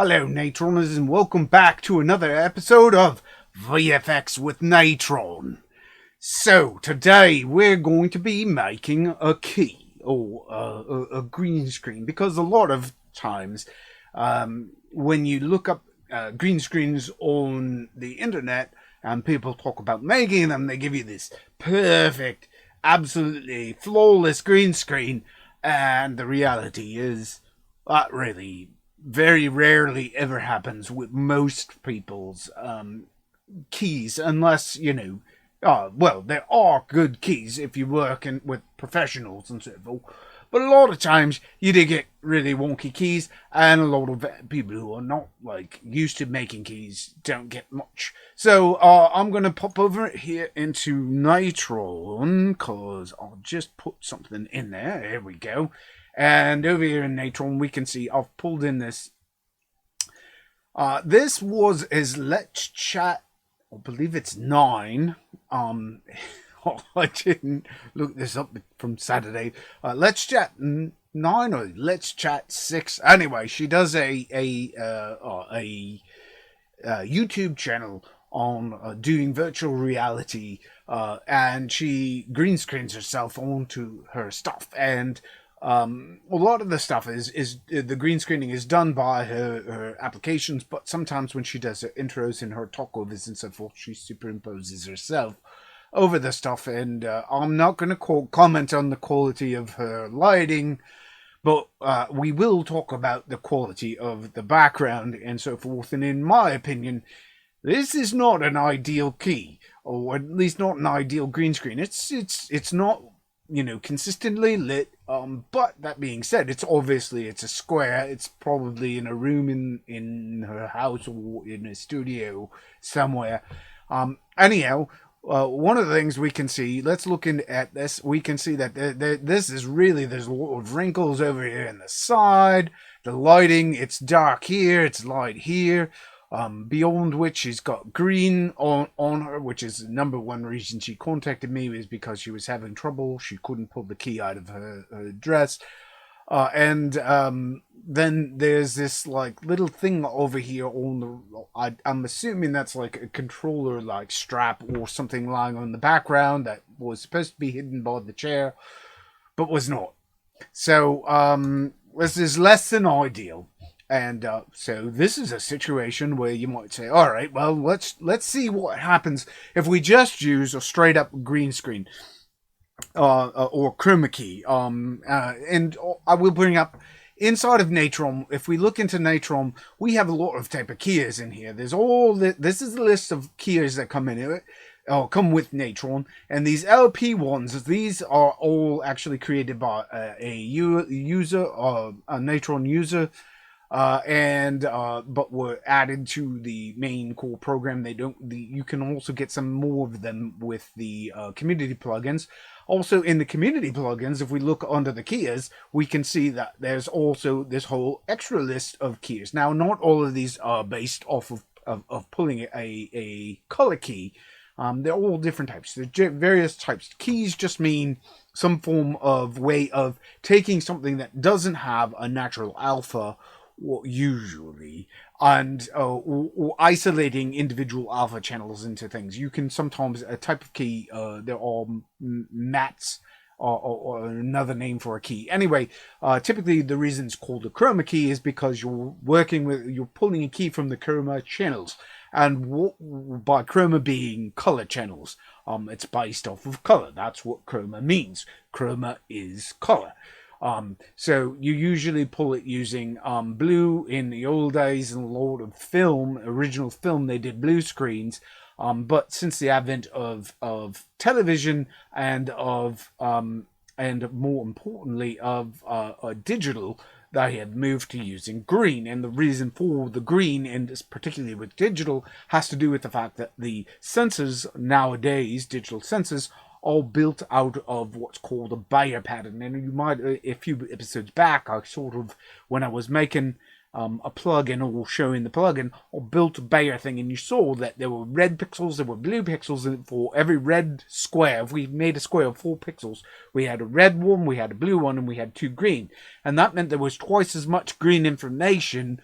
Hello, Natroners, and welcome back to another episode of VFX with Natron. So, today we're going to be making a key, or a green screen, because a lot of times when you look up green screens on the internet and people talk about making them, they give you this perfect, absolutely flawless green screen, and the reality is that really very rarely ever happens with most people's keys, unless, well, there are good keys if you work with professionals and so forth. But a lot of times you do get really wonky keys, and a lot of people who are not used to making keys don't get much. So I'm gonna pop over here into Natron, cause I'll just put something in there. There we go. And over here in Natron, we can see I've pulled in this. This was his Letschat, I believe it's 9. I didn't look this up from Saturday. Letschat 9 or Letschat6. Anyway, she does a YouTube channel on doing virtual reality, and she green screens herself onto her stuff, and a lot of the stuff is the green screening is done by her applications, but sometimes when she does her intros and her talkovers and so forth, she superimposes herself over the stuff. And I'm not going to comment on the quality of her lighting, but we will talk about the quality of the background and so forth. And in my opinion, this is not an ideal key, or at least not an ideal green screen. It's not, consistently lit. But that being said, it's a square. It's probably in a room in her house or in a studio somewhere. Anyhow, one of the things we can see, let's look at this. We can see that there's a lot of wrinkles over here in the side. The lighting, it's dark here, it's light here. Beyond which she's got green on her, which is the number one reason she contacted me, is because she was having trouble. She couldn't pull the key out of her dress. And then there's this little thing over here on the, I'm assuming that's like a controller strap or something lying on the background that was supposed to be hidden by the chair, but was not. So this is less than ideal. And so this is a situation where you might say, all right, well, let's see what happens if we just use a straight up green screen or Chroma Key. And I will bring up inside of Natron. If we look into Natron, we have a lot of type of keys in here. This is the list of keys that come in it. Come with Natron, and these LP ones, these are all actually created by a Natron user. But were added to the main core program. You can also get some more of them with the community plugins. Also in the community plugins, if we look under the keys, we can see that there's also this whole extra list of keys. Now, not all of these are based off of pulling a color key. They're all different types. The various types. Keys just mean some form of way of taking something that doesn't have a natural alpha, usually, and or isolating individual alpha channels into things. You can sometimes, a type of key, they're all mats, or another name for a key. Anyway, typically the reason it's called a chroma key is because you're pulling a key from the chroma channels, and by chroma being color channels, it's based off of color. That's what chroma means. Chroma is color. So you usually pull it using blue. In the old days, in a lot of original film, they did blue screens. But since the advent of television and and more importantly of digital, they have moved to using green. And the reason for the green, and particularly with digital, has to do with the fact that the sensors nowadays, digital sensors, all built out of what's called a Bayer pattern. And you might, a few episodes back, when I was making a plugin or showing the plugin, or built a Bayer thing, and you saw that there were red pixels, there were blue pixels, and for every red square, if we made a square of 4 pixels, we had a red one, we had a blue one, and we had 2 green. And that meant there was twice as much green information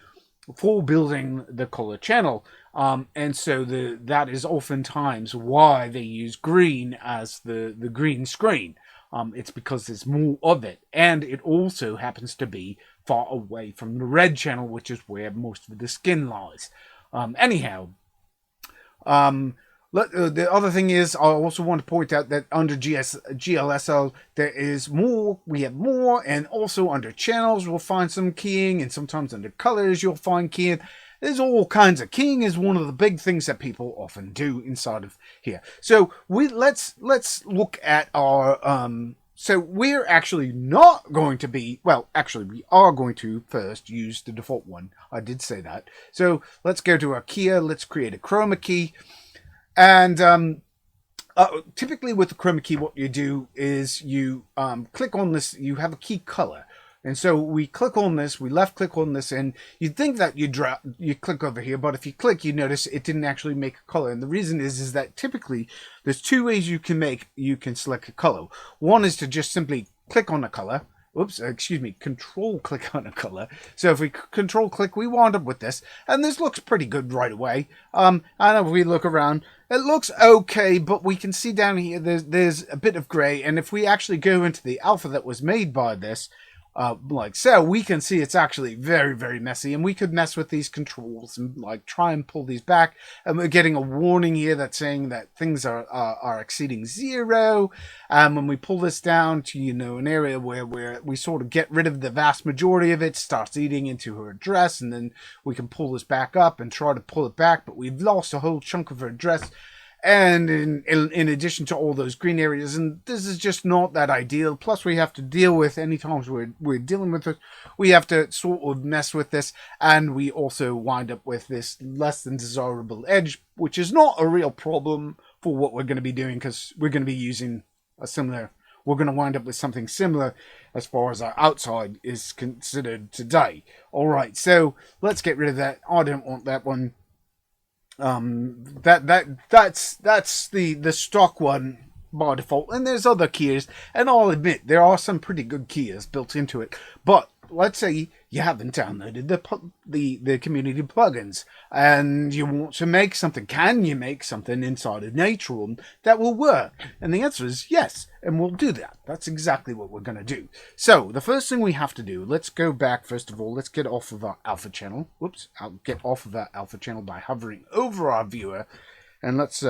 for building the color channel. And so that is oftentimes why they use green as the green screen. It's because there's more of it, and it also happens to be far away from the red channel, which is where most of the skin lies. Anyhow, the other thing is, I also want to point out that under GLSL there is more. We have more, and also under channels we'll find some keying, and sometimes under colors you'll find keying. There's all kinds of keying is one of the big things that people often do inside of here. So let's look at our so we're actually not going to be, well, actually we are going to first use the default one. I did say that. So let's go to our keyer. Let's create a chroma key. And typically with the chroma key, what you do is you click on this. You have a key color. And so we click on this, we left click on this, and you'd think that you click over here, but if you click, you notice it didn't actually make a color. And the reason is that typically there's two ways you can select a color. One is to just simply click on a color. Oops, excuse me, control click on a color. So if we control click, we wind up with this, and this looks pretty good right away. And if we look around, it looks okay, but we can see down here there's a bit of gray, and if we actually go into the alpha that was made by this, like so, we can see it's actually very, very messy, and we could mess with these controls and like try and pull these back. And we're getting a warning here that's saying that things are exceeding 0. And when we pull this down to, you know, an area where we sort of get rid of the vast majority of it, starts eating into her dress, and then we can pull this back up and try to pull it back, but we've lost a whole chunk of her dress. And in addition to all those green areas, and this is just not that ideal. Plus, we have to deal with, any times we're dealing with it, we have to sort of mess with this, and we also wind up with this less than desirable edge, which is not a real problem for what we're going to be doing, because we're going to be using a similar, we're going to wind up with something similar as far as our outside is considered today. All right, so let's get rid of that. I don't want that one. That's the stock one by default, and there's other keyers, and I'll admit there are some pretty good keyers built into it. But let's say you haven't downloaded the community plugins and you want to make something. Can you make something inside of Natron that will work? And the answer is yes, and we'll do that. That's exactly what we're going to do. So the first thing we have to do, let's go back first of all. Let's get off of our alpha channel. Whoops, I'll get off of our alpha channel by hovering over our viewer, and let's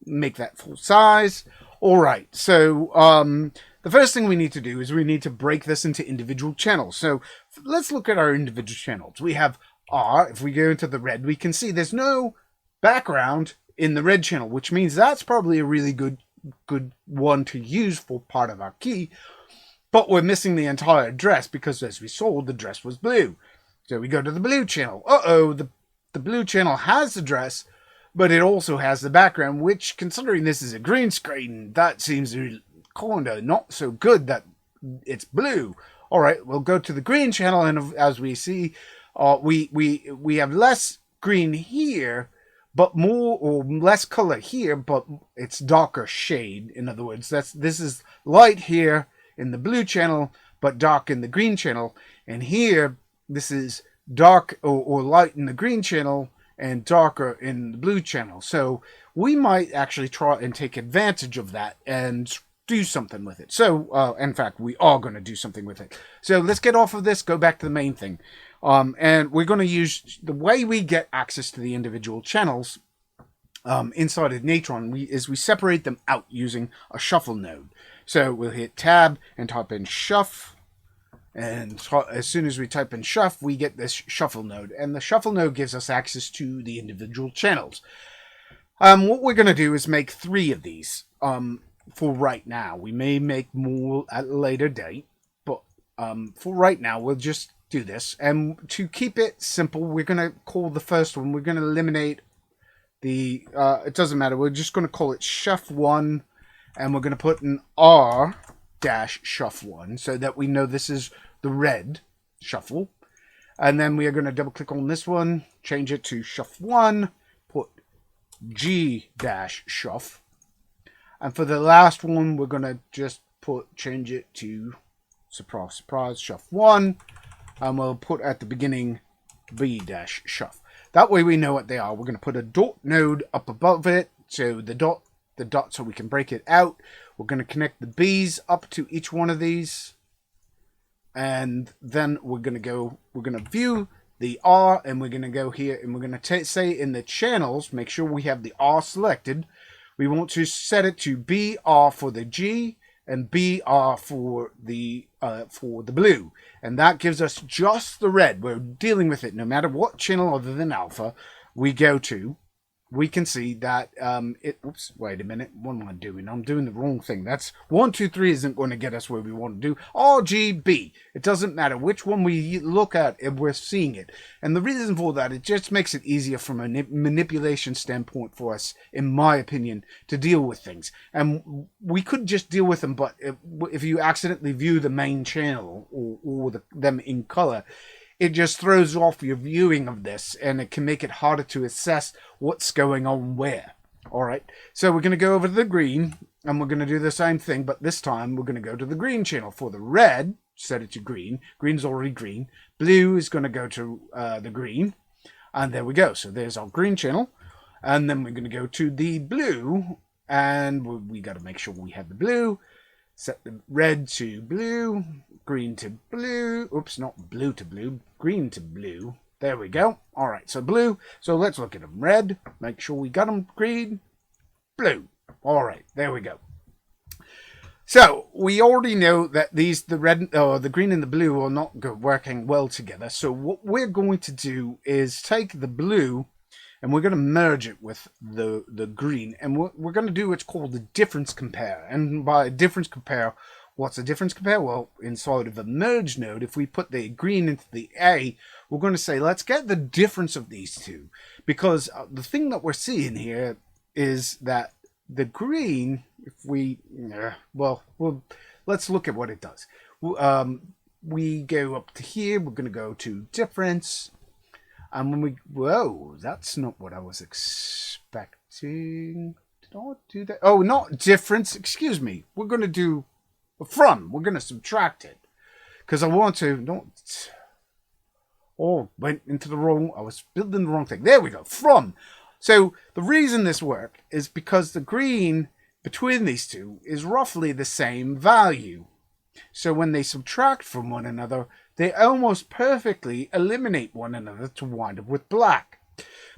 make that full size. All right, so the first thing we need to do is we need to break this into individual channels. So let's look at our individual channels. We have R. If we go into the red, we can see there's no background in the red channel, which means that's probably a really good one to use for part of our key. But we're missing the entire dress because, as we saw, the dress was blue. So we go to the blue channel. The blue channel has the dress, but it also has the background, which, considering this is a green screen, that seems kind of not so good that it's blue. All right, we'll go to the green channel, and as we see, we have less green here, but more or less color here, but it's darker shade. In other words, this is light here in the blue channel, but dark in the green channel, and here this is dark or light in the green channel and darker in the blue channel. So we might actually try and take advantage of that and do something with it. So, in fact, we are going to do something with it. So let's get off of this, go back to the main thing. And we're going to use, the way we get access to the individual channels inside of Natron we separate them out using a shuffle node. So we'll hit tab and type in shuff. And as soon as we type in shuff, we get this shuffle node. And the shuffle node gives us access to the individual channels. What we're going to do is make 3 of these. For right now, we may make more at a later date, but for right now, we'll just do this. And to keep it simple, we're going to call the first one, we're going to eliminate the, it doesn't matter, we're just going to call it Shuff1, and we're going to put an R-Shuff1 so that we know this is the red shuffle. And then we are going to double click on this one, change it to Shuff1, put G-Shuff. And for the last one, we're going to just change it to, surprise, surprise, Shuff1. And we'll put at the beginning B-shuff. That way we know what they are. We're going to put a dot node up above it, so the dot so we can break it out. We're going to connect the B's up to each one of these, and then we're going to view the R, and we're going to go here, and we're going to say in the channels, make sure we have the R selected. We want to set it to BR for the G and BR for the blue, and that gives us just the red. We're dealing with it no matter what channel other than alpha we go to. We can see that oops, wait a minute, what am I doing? I'm doing the wrong thing. That's 1, 2, 3 isn't going to get us where we want to do. RGB. It doesn't matter which one we look at, if we're seeing it. And the reason for that, it just makes it easier from a manipulation standpoint for us, in my opinion, to deal with things. And we could just deal with them, but if you accidentally view the main channel or them in color, it just throws off your viewing of this, and it can make it harder to assess what's going on where. All right, so we're going to go over to the green, and we're going to do the same thing, but this time we're going to go to the green channel. For the red, set it to green. Green's already green. Blue is going to go to the green, and there we go. So there's our green channel, and then we're going to go to the blue, and we got to make sure we have the blue. Set the red to blue, green to blue. Oops, not blue to blue, green to blue. There we go. All right, so blue. So let's look at them. Red, make sure we got them. Green, blue. All right, there we go. So we already know that the green and the blue are not working well together. So what we're going to do is take the blue, and we're going to merge it with the green, and we're going to do what's called the difference compare. And by difference compare, what's a difference compare? Well, inside of a merge node, if we put the green into the A, we're going to say, let's get the difference of these two. Because the thing that we're seeing here is that the green, if we, let's look at what it does. We go up to here, we're going to go to difference. And when whoa, that's not what I was expecting. Did I do that? Oh, not difference, excuse me. We're going to do from. We're going to subtract it. Because I want to, went into the wrong, I was building the wrong thing. There we go, from. So the reason this worked is because the green between these two is roughly the same value. So when they subtract from one another, they almost perfectly eliminate one another to wind up with black.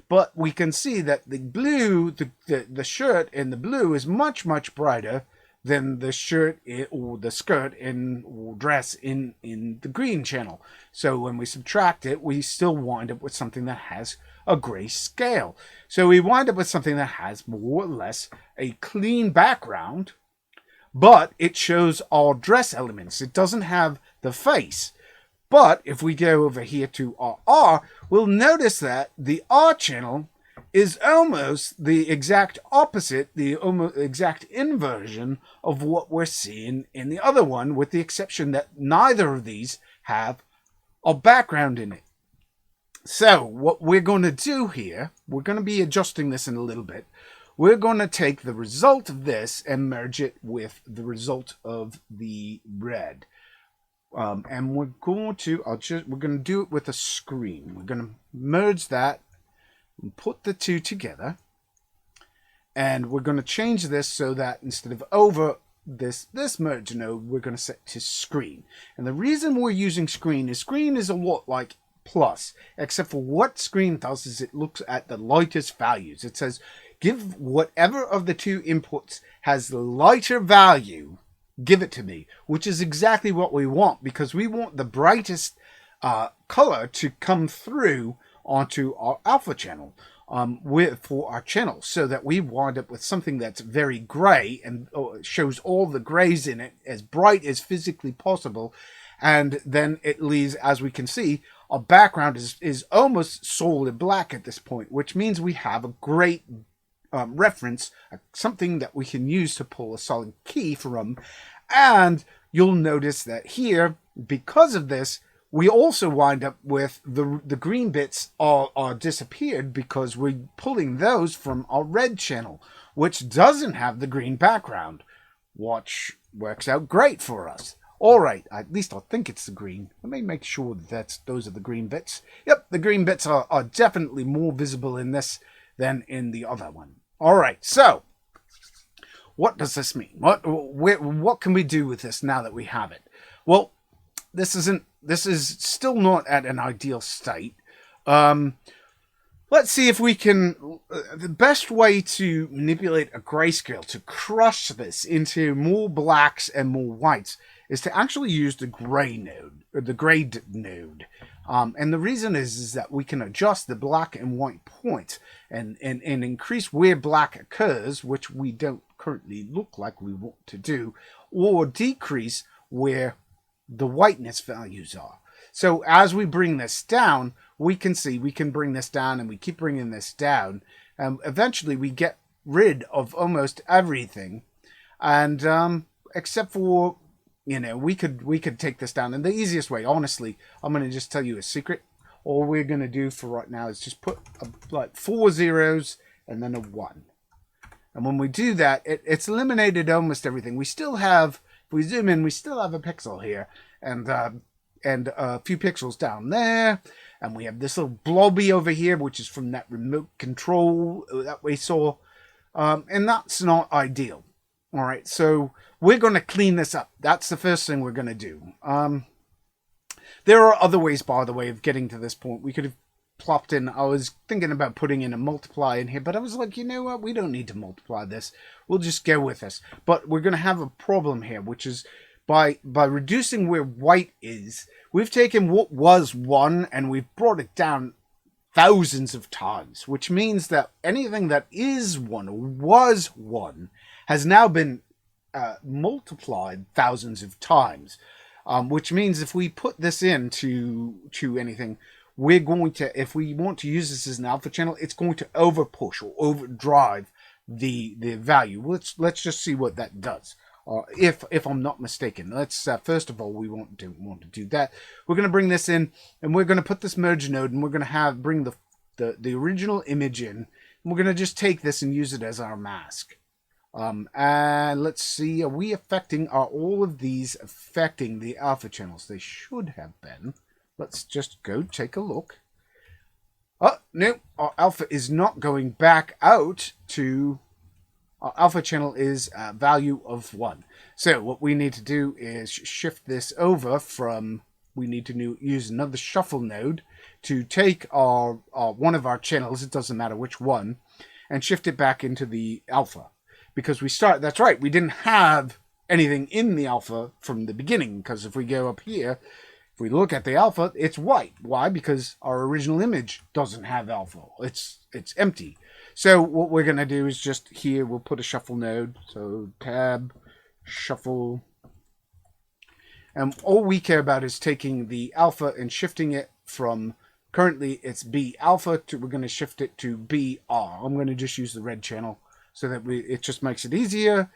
But we can see that the blue, the shirt in the blue is much, much brighter than the shirt or the skirt or dress in the green channel. So when we subtract it, we still wind up with something that has a gray scale. So we wind up with something that has more or less a clean background, but it shows our dress elements. It doesn't have the face. But if we go over here to our R, we'll notice that the R channel is almost the exact opposite, the almost exact inversion of what we're seeing in the other one, with the exception that neither of these have a background in it. So what we're going to do here, we're going to be adjusting this in a little bit. We're going to take the result of this and merge it with the result of the red. And we're going to do it with a screen. We're going to merge that and put the two together, and we're going to change this so that instead of over this merge node, we're going to set to screen. And the reason we're using screen is a lot like plus, except for what screen does is it looks at the lightest values. It says give whatever of the two inputs has the lighter value, give it to me, which is exactly what we want, because we want the brightest color to come through onto our alpha channel for our channel, so that we wind up with something that's very gray and shows all the grays in it as bright as physically possible. And then it leaves, as we can see, our background is almost solid black at this point, which means we have a great reference, something that we can use to pull a solid key from. And you'll notice that here, because of this, we also wind up with the green bits are disappeared, because we're pulling those from our red channel, which doesn't have the green background, which works out great for us. All right, at least I think it's the green. Let me make sure that those are the green bits. Yep, the green bits are definitely more visible in this than in the other one. All right, so what does this mean? What can we do with this now that we have it? Well, this is still not at an ideal state. Let's see if we can... the best way to manipulate a grayscale, to crush this into more blacks and more whites, is to actually use the gray node, or the grade node. And the reason is that we can adjust the black and white point and increase where black occurs, which we don't currently look like we want to do, or decrease where the whiteness values are. So as we bring this down, we can see we can bring this down, and we keep bringing this down. Eventually we get rid of almost everything, and except for, you know, we could take this down. And the easiest way, honestly, I'm going to just tell you a secret. All we're going to do for right now is just put like 4 zeros and then a 1. And when we do that, it's eliminated almost everything. We still have, if we zoom in, we still have a pixel here, and a few pixels down there. And we have this little blobby over here, which is from that remote control that we saw. And that's not ideal. All right, so we're going to clean this up. That's the first thing we're going to do. There are other ways, by the way, of getting to this point. We could have plopped in... I was thinking about putting in a multiply in here, but I was like, you know what? We don't need to multiply this. We'll just go with this. But we're going to have a problem here, which is... By reducing where white is, we've taken what was 1 and we've brought it down thousands of times, which means that anything that is 1 or was 1 has now been multiplied thousands of times, which means if we put this into anything, we're going to, if we want to use this as an alpha channel, it's going to overpush or overdrive the value. Let's just see what that does. If I'm not mistaken. Let's first of all, we don't want to do that. We're going to bring this in, and we're going to put this merge node, and we're going to bring the original image in, and we're going to just take this and use it as our mask. And let's see, are all of these affecting the alpha channels? They should have been. Let's just go take a look. Oh no, our alpha is not going back out to... Our alpha channel is a value of 1. So what we need to do is shift this over from... We need to use another shuffle node to take our one of our channels, it doesn't matter which one, and shift it back into the alpha. Because that's right, we didn't have anything in the alpha from the beginning. Because if we go up here, if we look at the alpha, it's white. Why? Because our original image doesn't have alpha. It's empty. So what we're going to do is just here, we'll put a shuffle node. So tab, shuffle. And all we care about is taking the alpha and shifting it from, currently it's B alpha, to we're going to shift it to BR. I'm going to just use the red channel so that it just makes it easier.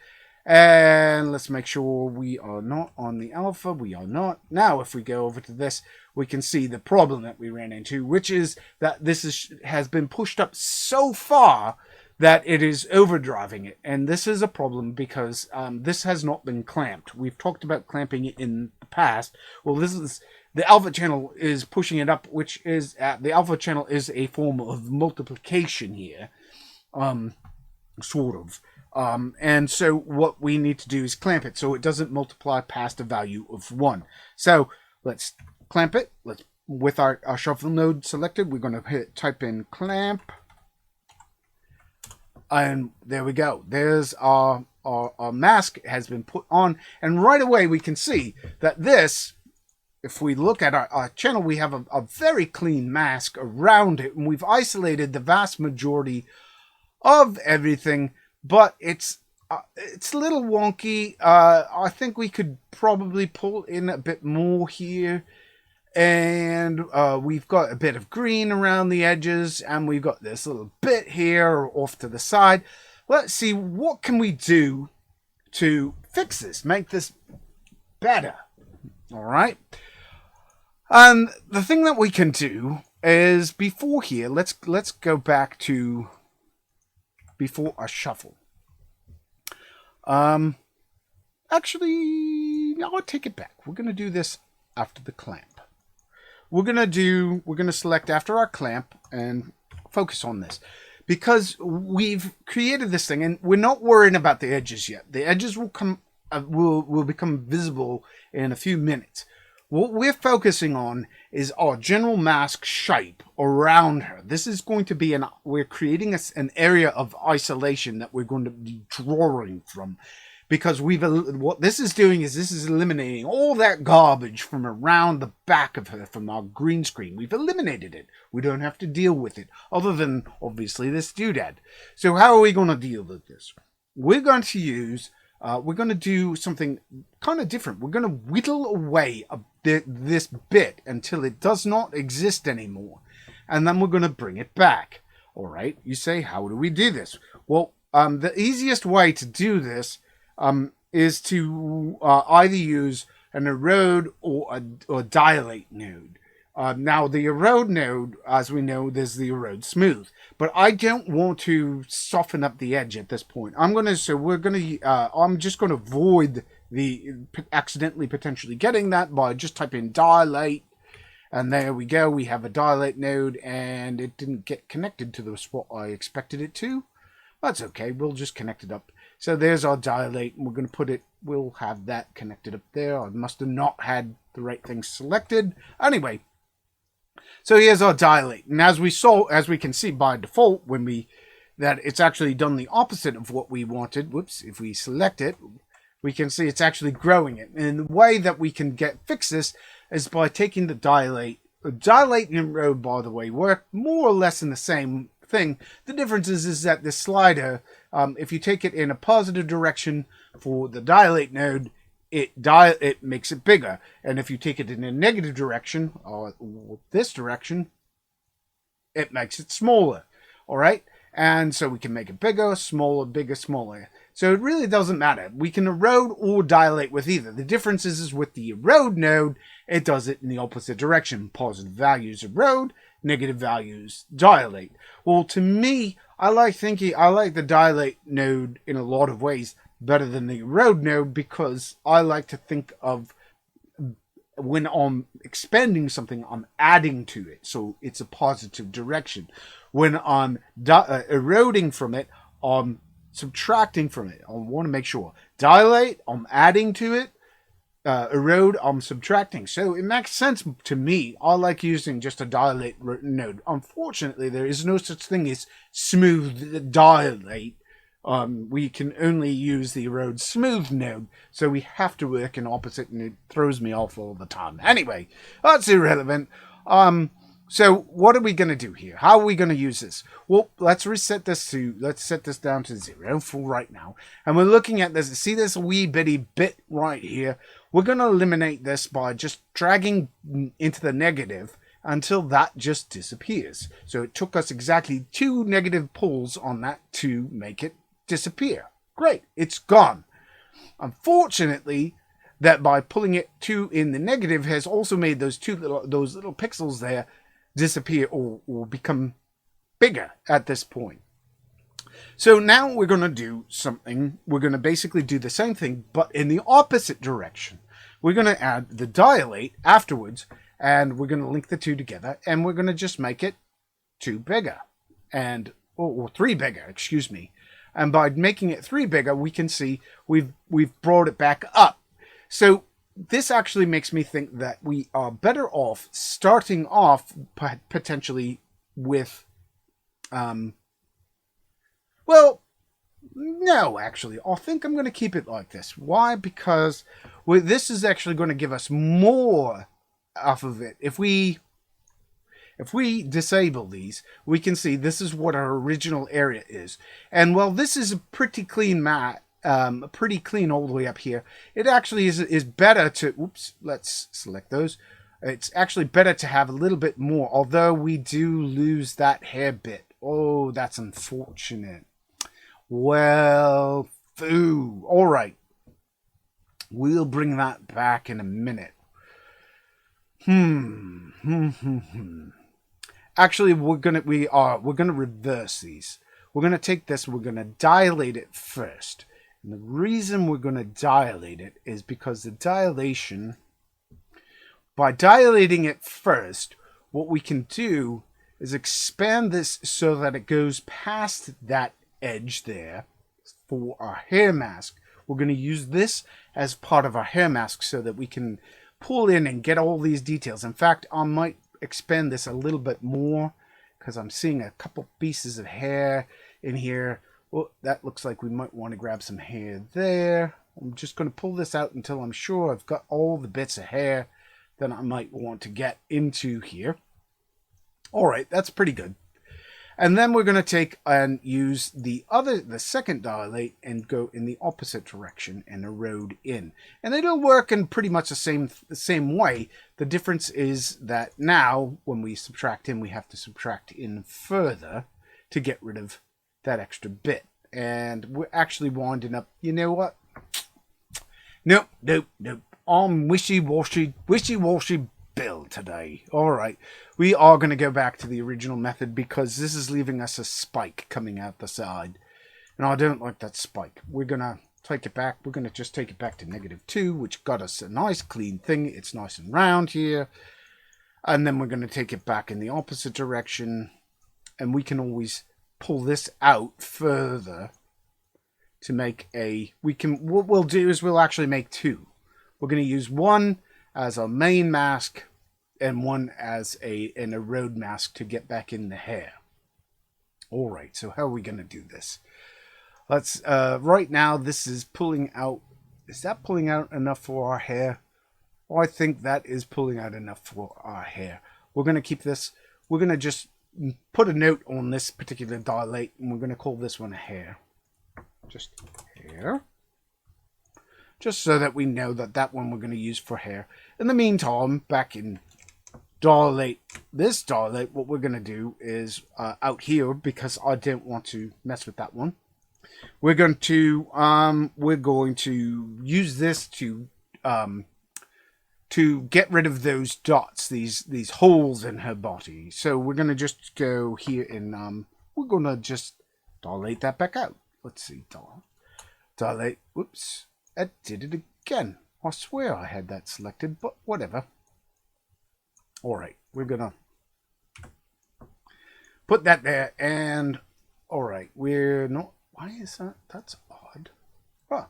And let's make sure we are not on the alpha. We are not. Now, if we go over to this, we can see the problem that we ran into, which is that this has been pushed up so far that it is overdriving it. And this is a problem because this has not been clamped. We've talked about clamping it in the past. Well, the alpha channel is pushing it up, which is the alpha channel is a form of multiplication here, sort of. And so what we need to do is clamp it so it doesn't multiply past a value of 1. So let's clamp it. With our shuffle node selected, we're going to type in clamp. And there we go. There's our mask has been put on. And right away we can see that this, if we look at our channel, we have a very clean mask around it. And we've isolated the vast majority of everything. But it's a little wonky. I think we could probably pull in a bit more here. And we've got a bit of green around the edges. And we've got this little bit here off to the side. Let's see, what can we do to fix this? Make this better. All right. And the thing that we can do is before here, let's go back to... before a shuffle. Actually, Yeah, I'll take it back. We're going to do this after the clamp. We're going to select after our clamp and focus on this. Because we've created this thing and we're not worrying about the edges yet. The edges will will become visible in a few minutes. What we're focusing on is our general mask shape around her. This is going to be we're creating an area of isolation that we're going to be drawing from. Because what this is doing is this is eliminating all that garbage from around the back of her from our green screen. We've eliminated it. We don't have to deal with it, other than, obviously, this doodad. So how are we going to deal with this? We're going to do something kind of different. We're going to whittle away this bit until it does not exist anymore. And then we're going to bring it back. All right, you say, how do we do this? Well, the easiest way to do this is to either use an erode or dilate node. Now, the erode node, as we know, there's the erode smooth. But I don't want to soften up the edge at this point. I'm just going to avoid the accidentally potentially getting that by just typing dilate. And there we go. We have a dilate node, and it didn't get connected to the spot I expected it to. That's okay. We'll just connect it up. So there's our dilate, and we're going to put it, we'll have that connected up there. I must have not had the right thing selected. Anyway, so here's our dilate. And as we can see by default, that it's actually done the opposite of what we wanted. Whoops, if we select it, we can see it's actually growing it. And the way that we can fix this is by taking the dilate. Dilate and erode, by the way, work more or less in the same thing. The difference is that the slider, if you take it in a positive direction for the dilate node, it makes it bigger, and if you take it in a negative direction or this direction, it makes it smaller. All right, and so we can make it bigger, smaller, bigger, smaller. So it really doesn't matter. We can erode or dilate with either. The difference is with the erode node, it does it in the opposite direction. Positive values erode, negative values dilate. Well, to me, I like the dilate node in a lot of ways better than the erode node, because I like to think of when I'm expanding something, I'm adding to it, so it's a positive direction. When I'm eroding from it, I'm subtracting from it. I want to make sure. Dilate, I'm adding to it. Erode, I'm subtracting. So it makes sense to me. I like using just a dilate node. Unfortunately, there is no such thing as smooth dilate. We can only use the erode smooth node, so we have to work in opposite, and it throws me off all the time. Anyway, that's irrelevant. So what are we going to do here? How are we going to use this? Well, let's set this down to 0 for right now. And we're looking at this. See this wee bitty bit right here? We're going to eliminate this by just dragging into the negative until that just disappears. So it took us exactly 2 negative pulls on that to make it disappear. Great, it's gone. Unfortunately, that by pulling it 2 in the negative has also made those little pixels there disappear or become bigger at this point. So now we're going to do something. We're going to basically do the same thing, but in the opposite direction. We're going to add the dilate afterwards, and we're going to link the two together, and we're going to just make it 2 bigger, or 3 bigger, excuse me. And by making it 3 bigger, we can see we've brought it back up. So this actually makes me think that we are better off starting off potentially with, well, no, actually, I think I'm going to keep it like this. Why? Because this is actually going to give us more off of it. If we disable these, we can see this is what our original area is. And while this is a pretty clean mat, pretty clean all the way up here, it actually is better to, oops, let's select those. It's actually better to have a little bit more, although we do lose that hair bit. Oh, that's unfortunate. Well, foo. All right. We'll bring that back in a minute. Actually, we're gonna reverse these. We're gonna take this. We're gonna dilate it first, And the reason we're going to dilate it is because the dilation, by dilating it first, what we can do is expand this so that it goes past that edge there for our hair mask. We're going to use this as part of our hair mask so that we can pull in and get all these details. In fact, I might expand this a little bit more because I'm seeing a couple pieces of hair in here. Well, that looks like we might want to grab some hair there. I'm just going to pull this out until I'm sure I've got all the bits of hair that I might want to get into here. All right, that's pretty good. And then we're going to take and use the second dilate and go in the opposite direction and erode in. And it'll work in pretty much the same way. The difference is that now when we subtract in, we have to subtract in further to get rid of that extra bit. And we're actually winding up, you know what? Nope. I'm wishy-washy build today. Alright, we are going to go back to the original method because this is leaving us a spike coming out the side. And I don't like that spike. We're going to take it back. We're going to just take it back to -2, which got us a nice clean thing. It's nice and round here. And then we're going to take it back in the opposite direction. And we can always pull this out further to make what we'll do is we'll actually make two. We're going to use one as our main mask and one as an erode mask to get back in the hair. All right, so how are we going to do this? Let's right now this is pulling out. Is that pulling out enough for our hair? Oh, I think that is pulling out enough for our hair. We're going to keep this. We're going to just put a note on this particular dilate, and we're going to call this one a hair. Just hair. Just so that we know that that one we're going to use for hair. In the meantime, back in this dilate, what we're going to do is out here, because I don't want to mess with that one. We're going to use this to get rid of those dots, these holes in her body. So we're going to just go here and we're going to just dilate that back out. Let's see, dilate. Whoops. I did it again. I swear I had that selected, but whatever. Alright, we're gonna put that there, and alright, we're not. Why is that? That's odd. Huh.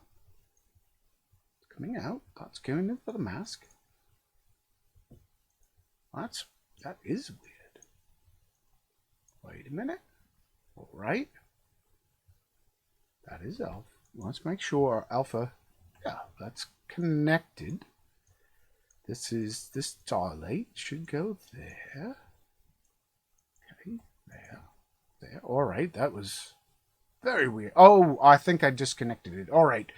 It's coming out. That's going in for the mask. That is weird. Wait a minute. Alright. That is alpha. Let's make sure our alpha. Yeah, that's connected. This dilate should go there. Okay, there. All right, that was very weird. Oh, I think I disconnected it. All right.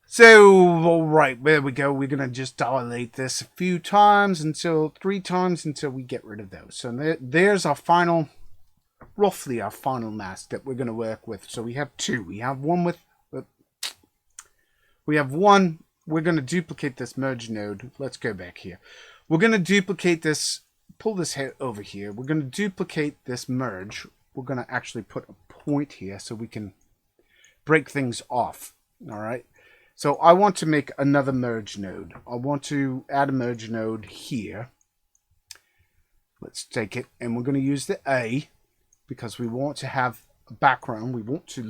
So, all right, there we go. We're gonna just dilate this a few times three times until we get rid of those. So there's our final, roughly our final mask that we're gonna work with. So we have two. We have one with. We have one. We're going to duplicate this merge node. Let's go back here. We're going to duplicate this, pull this head over here. We're going to duplicate this merge. We're going to actually put a point here so we can break things off. All right. So I want to make another merge node. I want to add a merge node here. Let's take it, and we're going to use the A because we want to have a background. We want to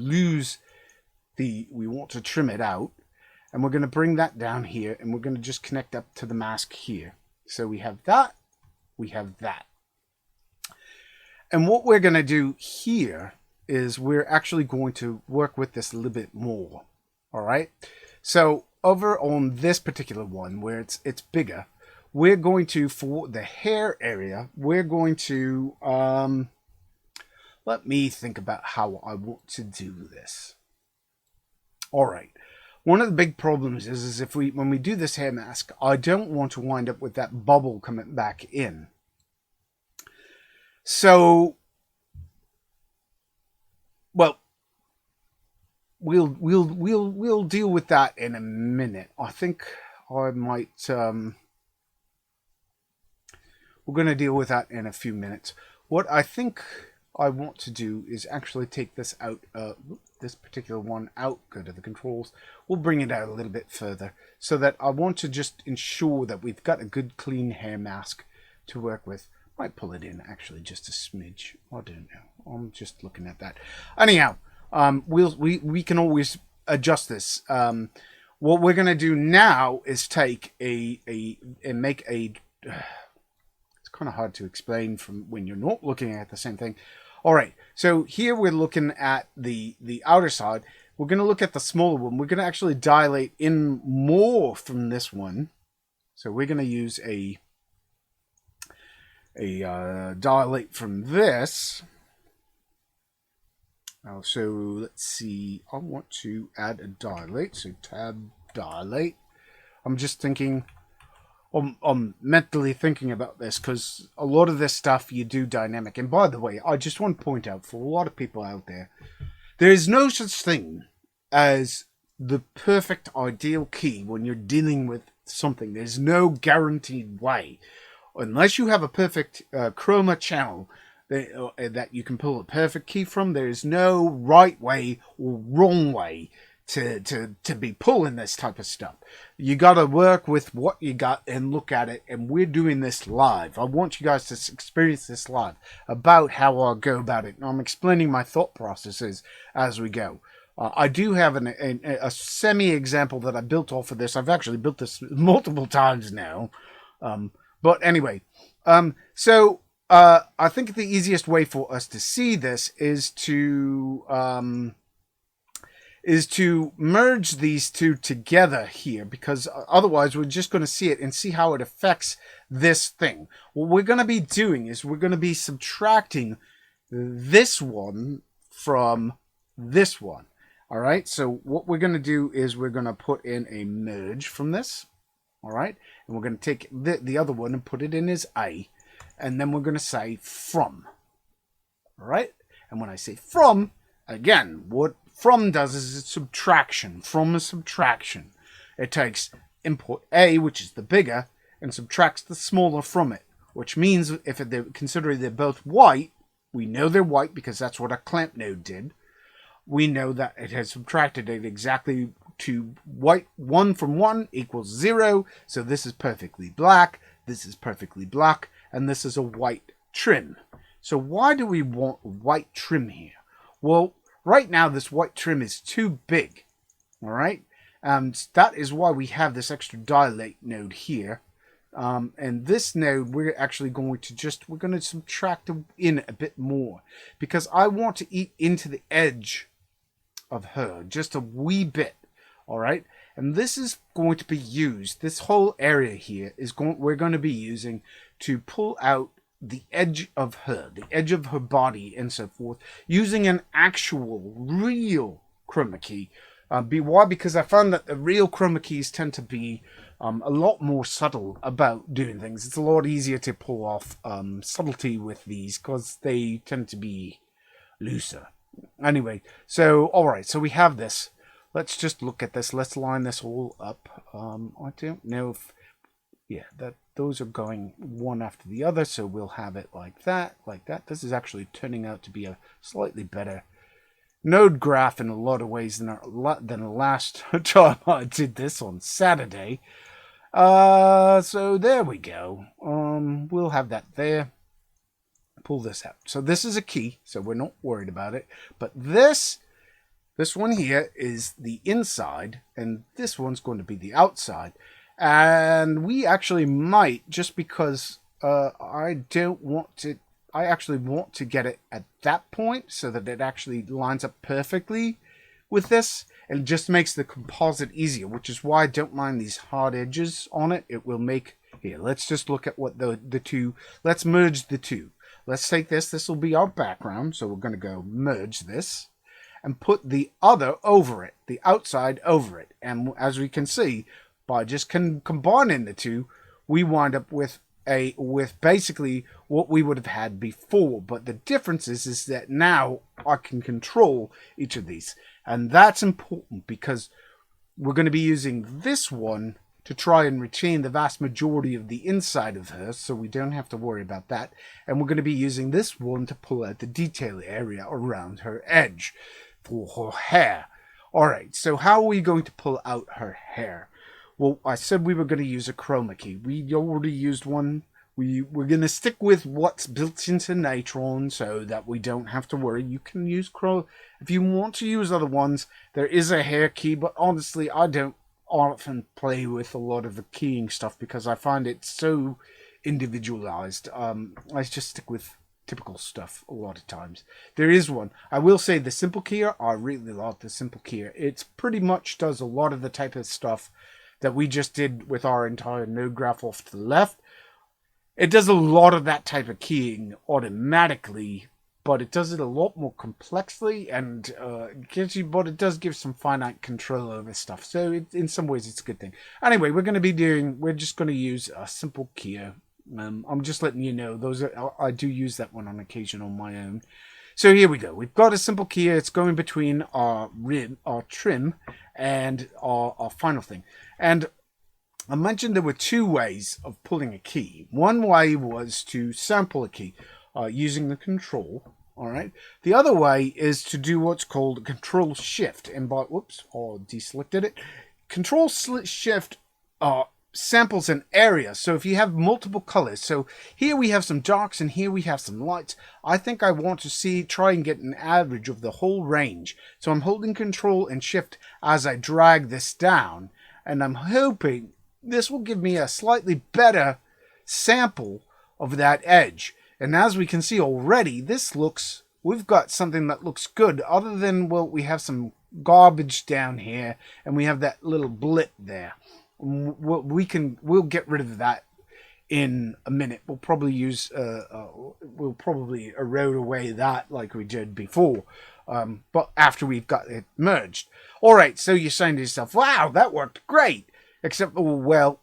we want to trim it out. And we're going to bring that down here, and we're going to just connect up to the mask here. So we have that, we have that. And what we're going to do here is we're actually going to work with this a little bit more. All right. So over on this particular one where it's bigger, we're going to, for the hair area, we're going to, let me think about how I want to do this. All right. One of the big problems is if when we do this hair mask, I don't want to wind up with that bubble coming back in. So, well, we'll deal with that in a minute. I think I might. We're going to deal with that in a few minutes. What I think I want to do is actually take this out. this particular one out, go to the controls. We'll bring it out a little bit further so that I want to just ensure that we've got a good clean hair mask to work with. Might pull it in actually just a smidge. I don't know. I'm just looking at that. Anyhow, we can always adjust this. What we're going to do now is take make a it's kind of hard to explain from when you're not looking at the same thing. All right, so here we're looking at the outer side. We're going to look at the smaller one. We're going to actually dilate in more from this one. So we're going to use a dilate from this. So let's see. I want to add a dilate. So tab dilate. I'm just thinking. I'm mentally thinking about this because a lot of this stuff you do dynamic. And by the way, I just want to point out for a lot of people out there, there is no such thing as the perfect ideal key when you're dealing with something. There's no guaranteed way. Unless you have a perfect chroma channel that you can pull a perfect key from, there is no right way or wrong way to be pulling this type of stuff. You got to work with what you got and look at it, and we're doing this live. I want you guys to experience this live about how I go about it. And I'm explaining my thought processes as we go. I do have a semi-example that I built off of this. I've actually built this multiple times now. But anyway, so I think the easiest way for us to see this is to merge these two together here, because otherwise we're just going to see it and see how it affects this thing. What we're going to be doing is we're going to be subtracting this one from this one. All right, so what we're going to do is we're going to put in a merge from this. All right, and we're going to take the other one and put it in as A, and then we're going to say from. All right, and when I say from, again, what from does is a subtraction. From a subtraction. It takes input A, which is the bigger, and subtracts the smaller from it, which means if considering they're both white, we know they're white because that's what our clamp node did. We know that it has subtracted it exactly to white. 1 from 1 equals 0. So this is perfectly black. This is perfectly black. And this is a white trim. So why do we want white trim here? Well, right now this white trim is too big. All right. And that is why we have this extra dilate node here. And this node, we're actually going to we're going to subtract in a bit more, because I want to eat into the edge of her just a wee bit. All right, and this is going to be used. This whole area here we're going to be using to pull out the edge of her, the edge of her body, and so forth, using an actual real chroma key. Why? Because I found that the real chroma keys tend to be a lot more subtle about doing things. It's a lot easier to pull off subtlety with these because they tend to be looser. Anyway, so all right, so we have this. Let's just look at this. Let's line this all up. I don't know if, yeah, those are going one after the other, so we'll have it like that, like that. This is actually turning out to be a slightly better node graph in a lot of ways than the last time I did this on Saturday. So there we go. We'll have that there. Pull this out. So this is a key, so we're not worried about it. But this one here is the inside, and this one's going to be the outside. And we actually might, just because I actually want to get it at that point so that it actually lines up perfectly with this, and it just makes the composite easier, which is why I don't mind these hard edges on it. It will make, here, let's just look at what the two, let's merge the two. Let's take this will be our background, so we're going to go merge this and put the other over it, the outside over it. And as we can see, by just combining the two, we wind up with basically what we would have had before. But the difference is that now I can control each of these. And that's important because we're going to be using this one to try and retain the vast majority of the inside of her, so we don't have to worry about that. And we're going to be using this one to pull out the detail area around her edge. for her hair. Alright, so how are we going to pull out her hair? Well, I said we were going to use a chroma key. We already used one. We're going to stick with what's built into Natron so that we don't have to worry. You can use if you want to use other ones, there is a hair key, but honestly, I don't often play with a lot of the keying stuff because I find it so individualized. I just stick with typical stuff a lot of times. There is one. I will say the simple keyer, I really love the simple keyer. It pretty much does a lot of the type of stuff that we just did with our entire node graph off to the left. It does a lot of that type of keying automatically, but it does it a lot more complexly, and but it does give some finite control over stuff. So in some ways, it's a good thing. Anyway, we're just going to use a simple keyer. I'm just letting you know I do use that one on occasion on my own. So here we go. We've got a simple keyer. It's going between our trim, and our final thing. And I mentioned there were two ways of pulling a key. One way was to sample a key using the control. All right. The other way is to do what's called control shift. And by deselected it. Control shift samples an area. So if you have multiple colors, so here we have some darks and here we have some lights. I think I want to try and get an average of the whole range. So I'm holding control and shift as I drag this down, and I'm hoping this will give me a slightly better sample of that edge. And as we can see already, we've got something that looks good, other than, well, we have some garbage down here and we have that little blip there. We'll get rid of that in a minute. We'll probably erode away that like we did before, but after we've got it merged. All right, so you're saying to yourself, wow, that worked great, except, well,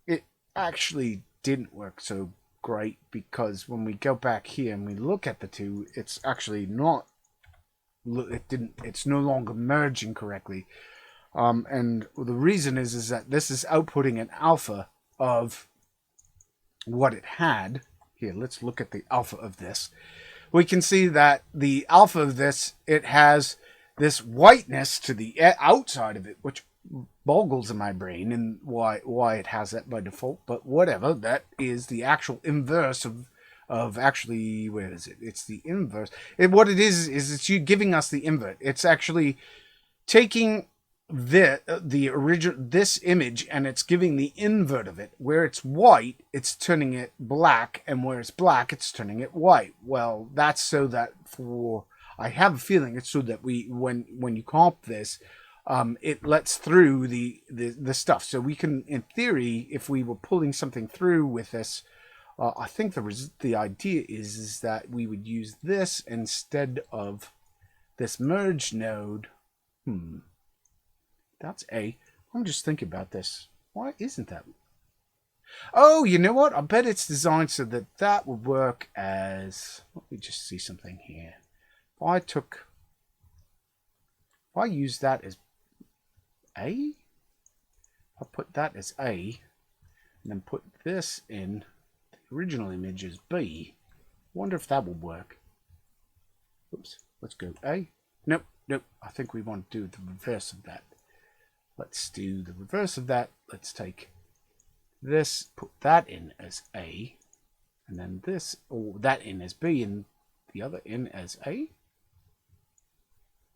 it actually didn't work so great, because when we go back here and we look at the two, it's actually not, it's no longer merging correctly. And the reason is that this is outputting an alpha of what it had. Here, let's look at the alpha of this. We can see that the alpha of this, it has this whiteness to the outside of it, which boggles in my brain and why it has that by default. But whatever, that is the actual inverse of actually, where is it? It's the inverse. What it is it's you giving us the invert. It's actually taking the original this image, and it's giving the invert of it. Where it's white, it's turning it black, and where it's black, it's turning it white. Well, that's so that I have a feeling it's so that when you comp this, it lets through the stuff. So we can, in theory, if we were pulling something through with this, I think the idea is that we would use this instead of this merge node. That's I'm just thinking about this. Why isn't that? Oh, you know what? I bet it's designed so that would work as... Let me just see something here. If I use that as A, I'll put that as A, and then put this in the original image as B. Wonder if that will work. Oops. Let's go A. Nope. I think we want to do the reverse of that. Let's do the reverse of that. Let's take this, put that in as A, and then this, or that in as B, and the other in as A.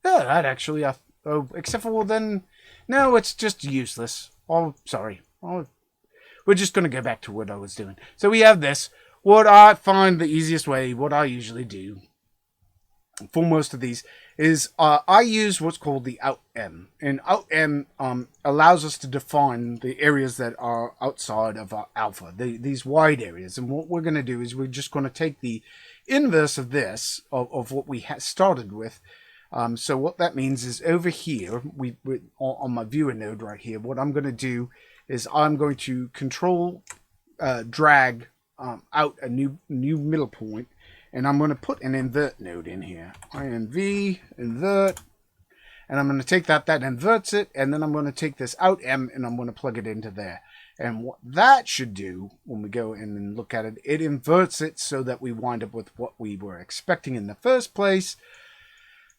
Yeah, that actually, except for, well, then, no, it's just useless. Oh, sorry. We're just going to go back to what I was doing. So we have this. What I find the easiest way, what I usually do for most of these, is I use what's called the out M. And out M allows us to define the areas that are outside of our alpha, these wide areas. And what we're going to do is we're just going to take the inverse of this, of what we started with. So what that means is over here, on my viewer node right here, what I'm going to do is I'm going to control drag out a new middle point. And I'm going to put an invert node in here. INV, invert. And I'm going to take that inverts it. And then I'm going to take this out M and I'm going to plug it into there. And what that should do, when we go in and look at it, it inverts it so that we wind up with what we were expecting in the first place.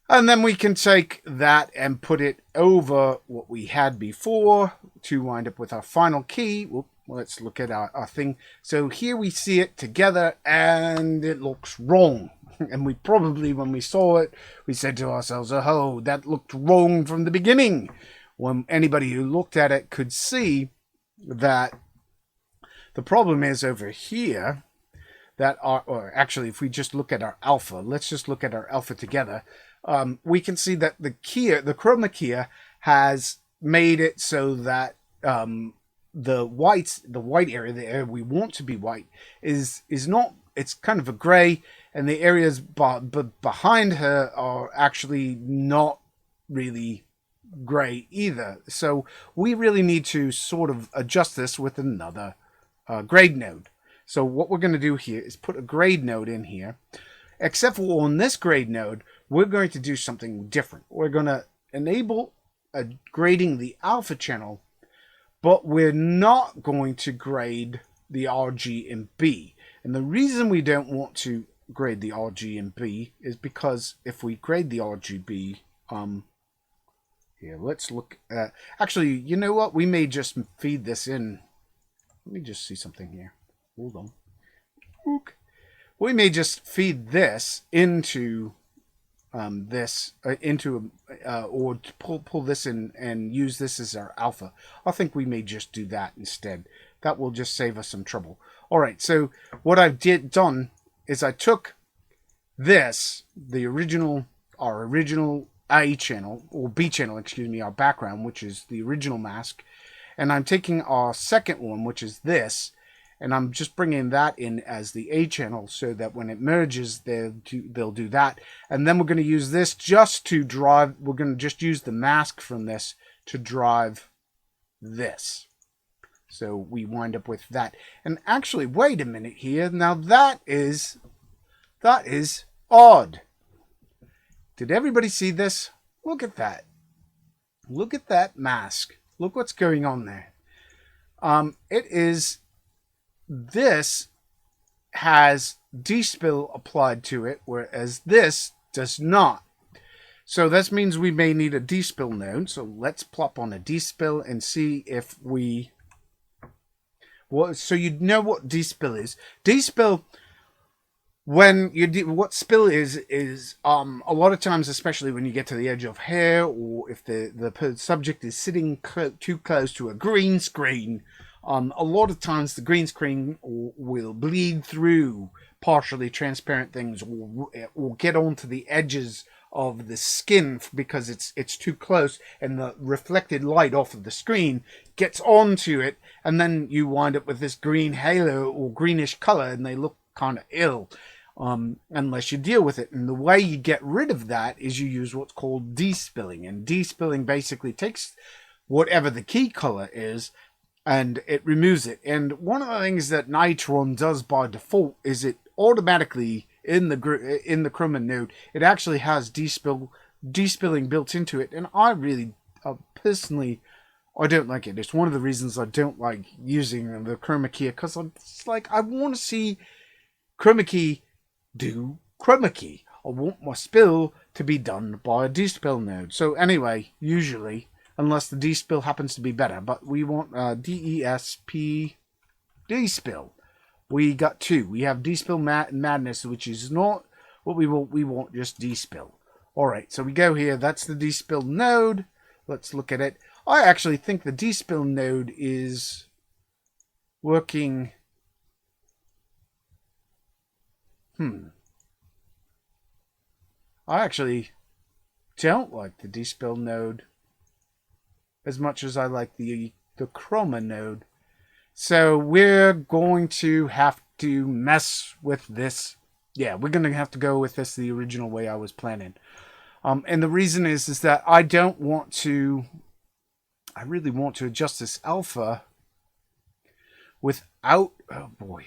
And then we can take that and put it over what we had before to wind up with our final key. Whoop, let's look at our thing. So here we see it together and it looks wrong. And we probably, when we saw it, we said to ourselves, oh, that looked wrong from the beginning. When anybody who looked at it could see that the problem is over here, that or actually, if we just look at our alpha, let's just look at our alpha together. We can see that the Chroma Key has made it so that the white area, the area we want to be white, is not. It's kind of a gray, and the areas behind her are actually not really gray either. So we really need to sort of adjust this with another grade node. So what we're going to do here is put a grade node in here. Except for on this grade node, we're going to do something different. We're going to enable grading the alpha channel, but we're not going to grade the RG and B. And the reason we don't want to grade the RG and B is because if we grade the RGB, here, let's look at, actually, you know what? We may just feed this in. Let me just see something here. Hold on. Okay. We may just feed this into or pull this in and use this as our alpha. I think we may just do that instead. That will just save us some trouble. All right, so what I've done is I took this, our original A channel, or B channel, excuse me, our background, which is the original mask, and I'm taking our second one, which is this, and I'm just bringing that in as the A channel so that when it merges, they'll do that. And then we're going to use this just to drive, we're going to just use the mask from this to drive this. So we wind up with that. And actually, wait a minute here. Now that is odd. Did everybody see this? Look at that. Look at that mask. Look what's going on there. This has despill applied to it, whereas this does not. So this means we may need a despill node. So let's plop on a despill and see if we... Well, so you know what despill is. Despill, when you what spill is a lot of times, especially when you get to the edge of hair, or if the subject is sitting too close to a green screen, a lot of times the green screen will bleed through partially transparent things, or get onto the edges of the skin because it's too close, and the reflected light off of the screen gets onto it, and then you wind up with this green halo or greenish color, and they look kind of ill unless you deal with it. And the way you get rid of that is you use what's called despilling, and despilling basically takes whatever the key color is and it removes it. And one of the things that Natron does by default is it automatically in the Chroma node, it actually has despilling built into it, and I really personally, I don't like it. It's one of the reasons I don't like using the Chroma Key, because it's like I want to see Chroma Key do Chroma Key. I want my spill to be done by a despill node. So anyway, usually, unless the despill happens to be better, but we want DESP despill. We got two. We have despill madness, which is not what we want. We want just despill. All right, so we go here. That's the despill node. Let's look at it. I actually think the despill node is working. I actually don't like the despill node as much as I like the Chroma node. So we're going to have to mess with this. Yeah, we're going to have to go with this the original way I was planning. And the reason is that I don't want to... I really want to adjust this alpha without... Oh, boy.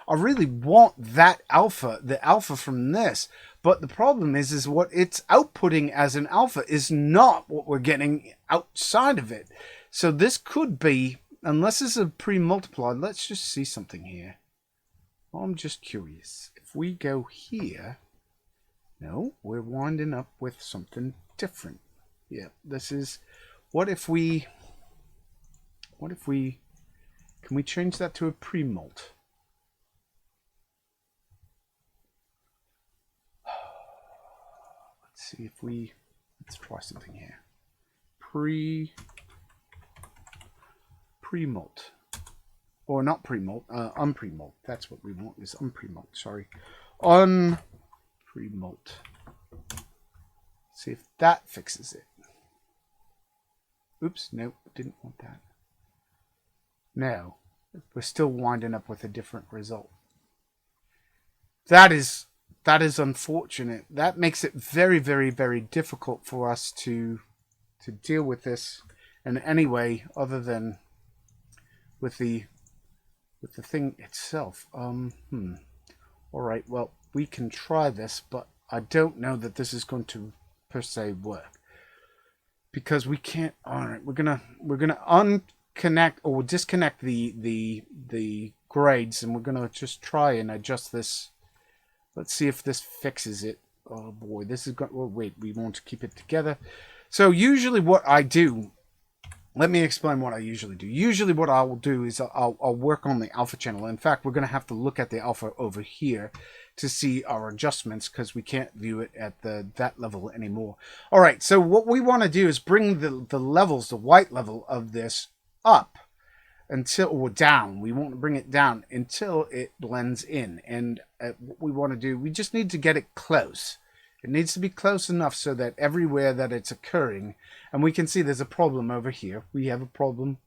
I really want that alpha, the alpha from this. But the problem is what it's outputting as an alpha is not what we're getting outside of it. So this could be, unless it's a pre-multiplied, let's just see something here. I'm just curious. if we go here, no, we're winding up with something different. Yeah, this is, what if we, can we change that to a pre-mult? Let's see if we, let's try something here. Pre-mult. Or not pre-mult, unpre-mult. That's what we want, is unpre-mult, sorry. Pre-mult. See if that fixes it. Oops, nope, didn't want that. No, we're still winding up with a different result. That is unfortunate. That makes it very, very, very difficult for us to deal with this in any way other than with the thing itself. All right, well, we can try this, but I don't know that this is going to per se work, because we can't. All right, we're gonna unconnect or disconnect the grades, and we're gonna just try and adjust this. Let's see if this fixes it. Oh boy, this is going. Well, wait, we want to keep it together. So usually, what I do. Let me explain what I usually do. Usually what I will do is I'll work on the alpha channel. In fact, we're going to have to look at the alpha over here to see our adjustments, because we can't view it at that level anymore. All right, so what we want to do is bring the levels, the white level of this up until, or down. We want to bring it down until it blends in. And what we want to do, we just need to get it close. It needs to be close enough so that everywhere that it's occurring, and we can see there's a problem over here. We have a problem.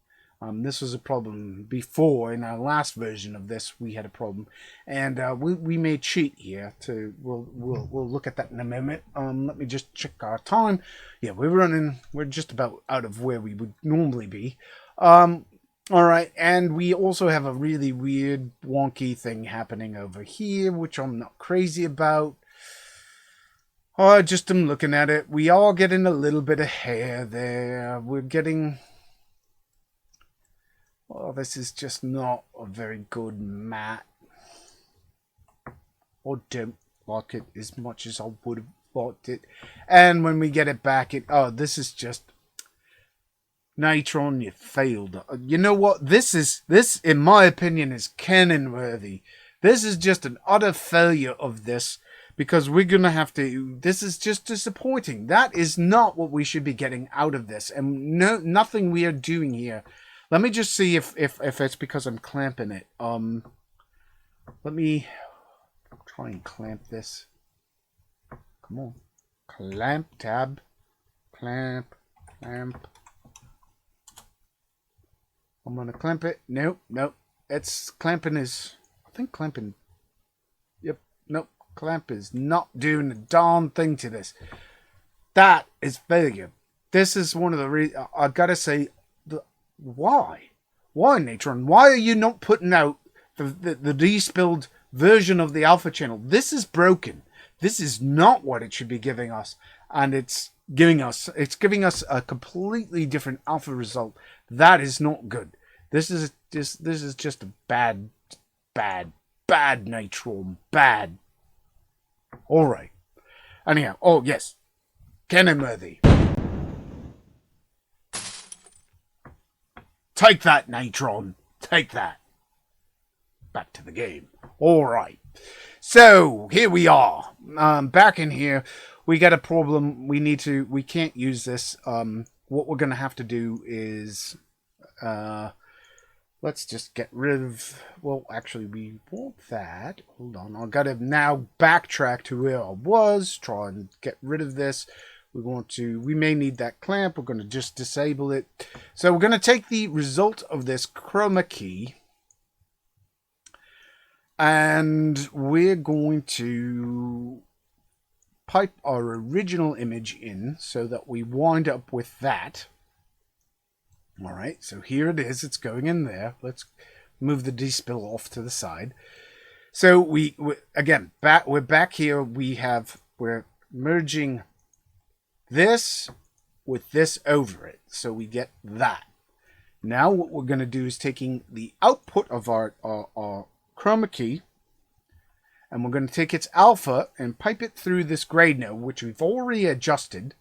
This was a problem before. In our last version of this, we had a problem, and we may cheat here. We'll look at that in a moment. Let me just check our time. Yeah, we're just about out of where we would normally be. All right, and we also have a really weird, wonky thing happening over here, which I'm not crazy about. I just am looking at it. We are getting a little bit of hair there. We're getting... Oh, this is just not a very good matte. I don't like it as much as I would have liked it. And when we get it back, oh, this is just... Natron, you failed. You know what? This, in my opinion, is canon worthy. This is just an utter failure of this. Because we're going to have to... This is just disappointing. That is not what we should be getting out of this. And nothing we are doing here. Let me just see if it's because I'm clamping it. Let me try and clamp this. Come on. Clamp, tab. Clamp. I'm going to clamp it. Nope. It's clamping is... I think clamping... Yep. Nope. Clamp is not doing a darn thing to this. That is failure. This is one of the reasons. I gotta say, why? Why, Natron? Why are you not putting out the despilled version of the alpha channel? This is broken. This is not what it should be giving us, and it's giving us a completely different alpha result. That is not good. This is just a bad Natron. Bad. All right. Anyhow, oh yes, canon-worthy. Take that, Natron. Take that. Back to the game. All right. So here we are. Back in here, we got a problem. We can't use this. What we're gonna have to do is, let's just get rid of... Well, actually, we want that. Hold on. I've got to now backtrack to where I was. Try and get rid of this. We may need that clamp. We're going to just disable it. So we're going to take the result of this Chroma Key. And we're going to pipe our original image in so that we wind up with that. All right, so here it is. It's going in there. Let's move the despill off to the side. So we're back here. We're merging this with this over it. So we get that. Now what we're going to do is taking the output of our Chroma Key, And we're going to take its alpha and pipe it through this grade node, which we've already adjusted.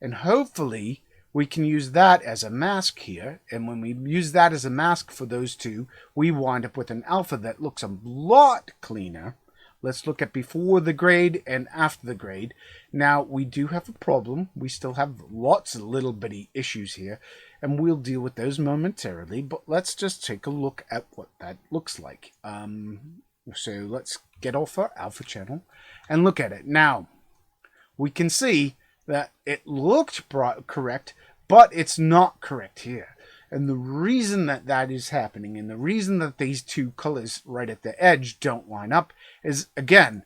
And hopefully we can use that as a mask here. And when we use that as a mask for those two, we wind up with an alpha that looks a lot cleaner. Let's look at before the grade and after the grade. Now, we do have a problem. We still have lots of little bitty issues here, and we'll deal with those momentarily. But let's just take a look at what that looks like. So let's get off our alpha channel and look at it. Now, we can see that it looked correct, but it's not correct here. And the reason that that is happening, and the reason that these two colors right at the edge don't line up, is, again,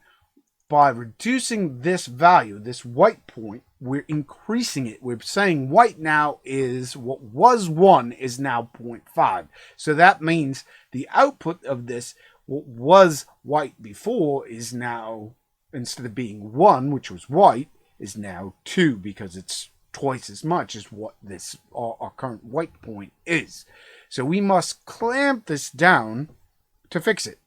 by reducing this value, this white point, we're increasing it. We're saying white now is, what was 1 is now 0.5. So that means the output of this, what was white before, is now, instead of being 1, which was white, is now 2, because it's twice as much as what this our current white point is. So we must clamp this down to fix it.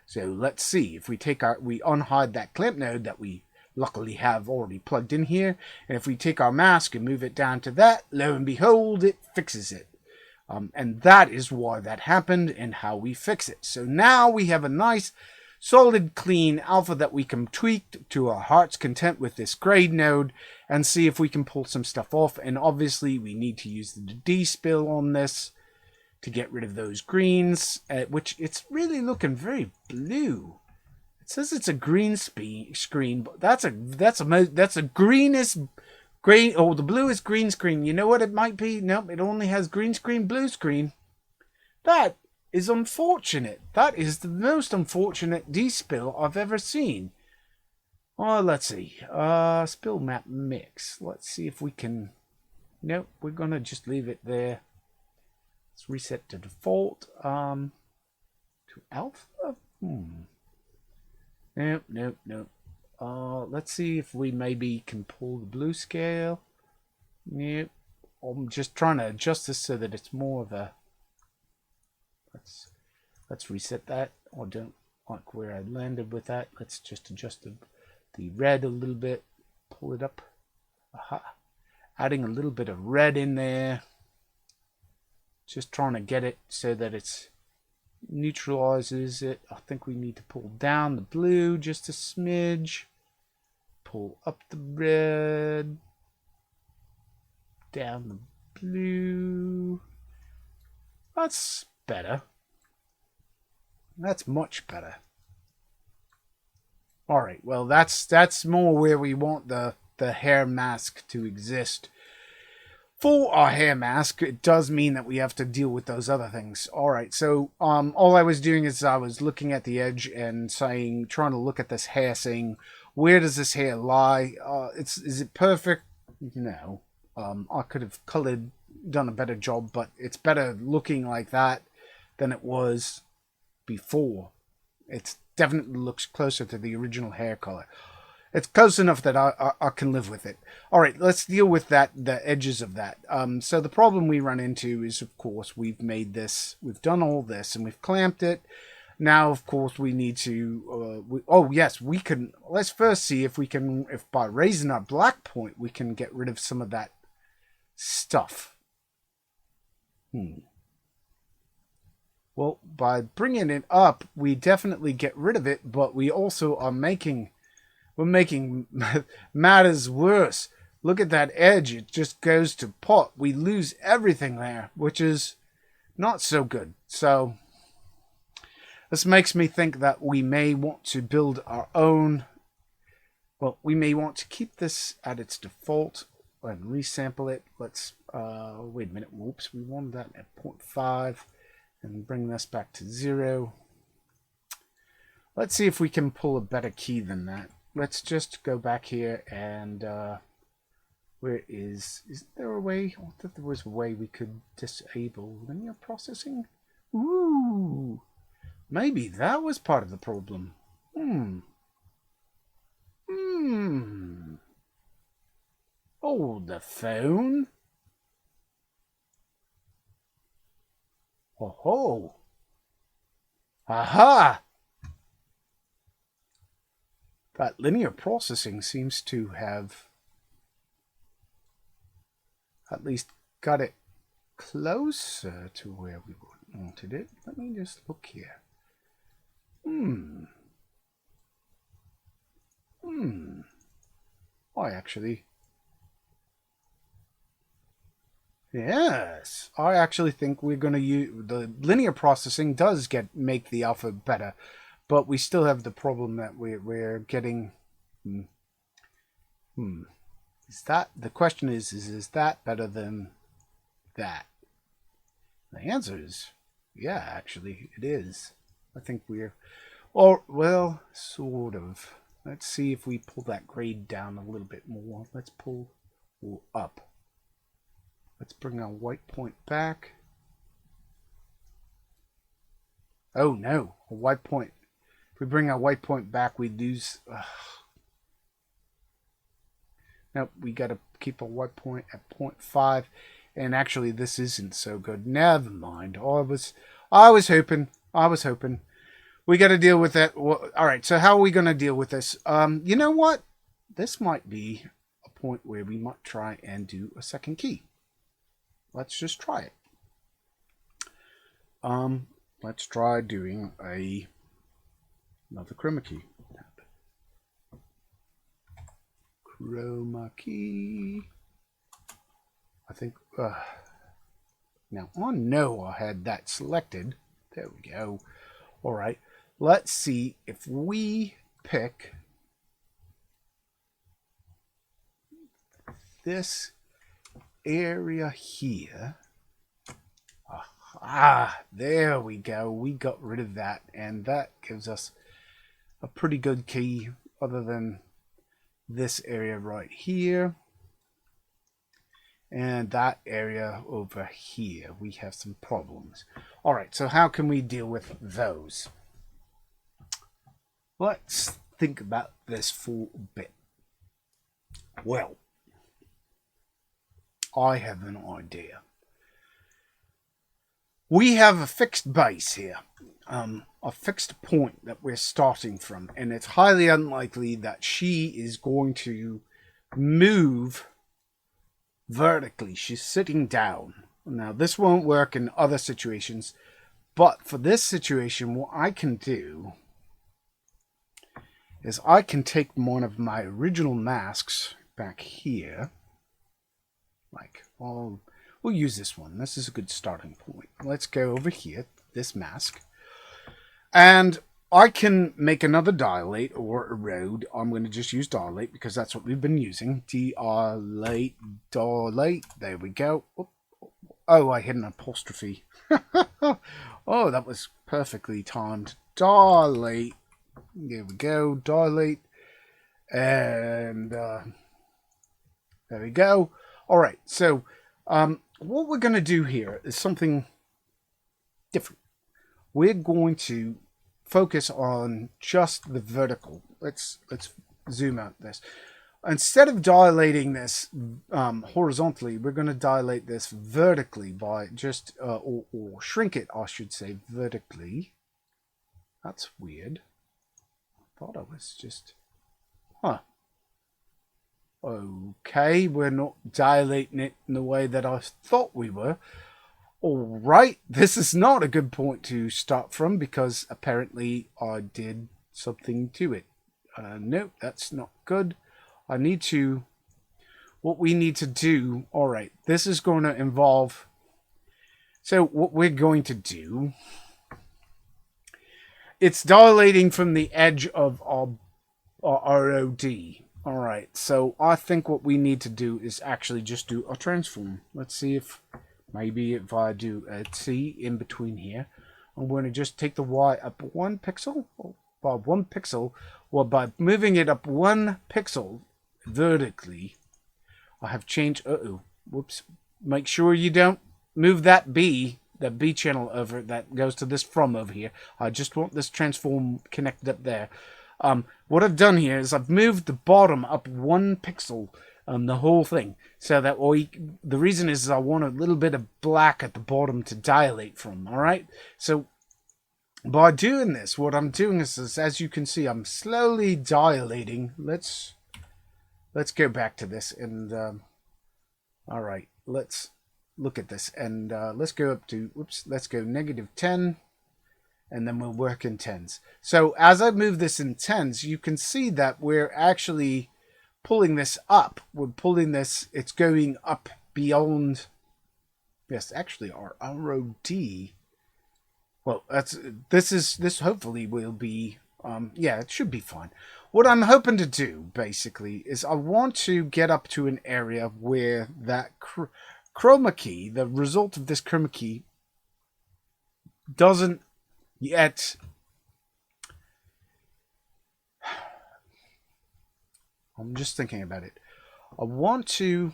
So let's see if we unhide that clamp node that we luckily have already plugged in here, and if we take our mask and move it down to that, lo and behold, it fixes it. And that is why that happened and how we fix it. So now we have a nice solid clean alpha that we can tweak to our heart's content with this grade node and see if we can pull some stuff off. And obviously we need to use the despill on this to get rid of those greens, which it's really looking very blue. It says it's a green screen, but that's a greenest green. Oh, the blue is green screen. You know what it might be? Nope, it only has green screen, blue screen. That is unfortunate. That is the most unfortunate despill I've ever seen. Oh, let's see. Spill map mix. Let's see if we can. Nope, we're gonna just leave it there. Let's reset to default. To alpha. Nope. Let's see if we maybe can pull the blue scale. Nope. I'm just trying to adjust this so that it's more of a. Let's reset that. I don't like where I landed with that. Let's just adjust the red a little bit. Pull it up. Aha. Adding a little bit of red in there. Just trying to get it so that it neutralizes it. I think we need to pull down the blue just a smidge. Pull up the red. Down the blue. That's better. That's much better. Alright, well that's more where we want the hair mask to exist. For our hair mask, it does mean that we have to deal with those other things. Alright, so all I was doing is I was looking at the edge and trying to look at this hair, saying, where does this hair lie? Is it perfect? No. I could have done a better job, but it's better looking like that than it was before. It definitely looks closer to the original hair color. It's close enough that I can live with it. All right, let's deal with the edges of that. So the problem we run into is, of course, we've done all this and we've clamped it. Now, of course, we need to, we can, let's first see if by raising our black point, we can get rid of some of that stuff. Well, by bringing it up, we definitely get rid of it, but we also are making matters worse. Look at that edge. It just goes to pot. We lose everything there, which is not so good. So this makes me think that we may want to build our own. Well, we may want to keep this at its default and resample it. Let's, wait a minute. Whoops, we wanted that at 0.5 and bring this back to 0. Let's see if we can pull a better key than that. Let's just go back here and, where is there a way? I thought there was a way we could disable linear processing. Ooh, maybe that was part of the problem. Hold the phone. Oh ho. Aha. That linear processing seems to have at least got it closer to where we wanted it. Let me just look here. Yes, I actually think we're going to use the linear processing does make the alpha better, but we still have the problem that we're getting. Is that the question? Is that better than that? The answer is yeah. Actually, it is. I think we're, or well, sort of. Let's see if we pull that grade down a little bit more. Let's pull up. Let's bring our white point back. Oh no, a white point. If we bring our white point back, we lose. Nope, we got to keep a white point at 0.5. And actually, this isn't so good. Never mind. I was hoping. We got to deal with that. Well, all right, so how are we going to deal with this? You know what? This might be a point where we might try and do a second key. Let's just try it. Let's try doing another chroma key. Chroma key. I think. Now I know I had that selected. There we go. All right. Let's see if we pick this area here. There we go. We got rid of that, and that gives us a pretty good key, other than this area right here and that area over here. We have some problems. All right, so how can we deal with those? Let's think about this for a bit. Well, I have an idea. We have a fixed base here, a fixed point that we're starting from, and it's highly unlikely that she is going to move vertically. She's sitting down. Now, this won't work in other situations, but for this situation, what I can do is I can take one of my original masks back here, like, well, we'll use this one. This is a good starting point. Let's go over here, this mask. And I can make another dilate or erode. I'm going to just use dilate because that's what we've been using. Dilate, dilate. There we go. Oh, I hit an apostrophe. Oh, that was perfectly timed. Dilate. There we go. Dilate. And there we go. All right. So, what we're going to do here is something different. We're going to focus on just the vertical. Let's zoom out this. Instead of dilating this horizontally, we're going to dilate this vertically by just, or shrink it, I should say, vertically. That's weird. I thought I was just, Okay, we're not dilating it in the way that I thought we were. All right, this is not a good point to start from because apparently I did something to it. Nope, that's not good. What we need to do, all right, this is going to involve, so what we're going to do, it's dilating from the edge of our erode. All right, so I think what we need to do is actually just do a transform. Let's see if maybe if I do a T in between here, I'm going to just take the Y up 1 pixel, by 1 pixel, well, by moving it up 1 pixel vertically, I have changed, whoops, make sure you don't move that B, the B channel over, that goes to this from over here. I just want this transform connected up there. What I've done here is I've moved the bottom up 1 pixel, the whole thing, so that the reason is I want a little bit of black at the bottom to dilate from. All right, so by doing this, what I'm doing is, as you can see, I'm slowly dilating. Let's go back to this and all right, let's look at this and let's go up to let's go -10, and then we'll work in tens. So as I move this in tens, you can see that we're actually pulling this up. We're pulling this, it's going up beyond, yes, actually our erode. Well, this hopefully will be, yeah, it should be fine. What I'm hoping to do, basically, is I want to get up to an area where that chroma key, the result of this chroma key, doesn't yet... I'm just thinking about it. I want to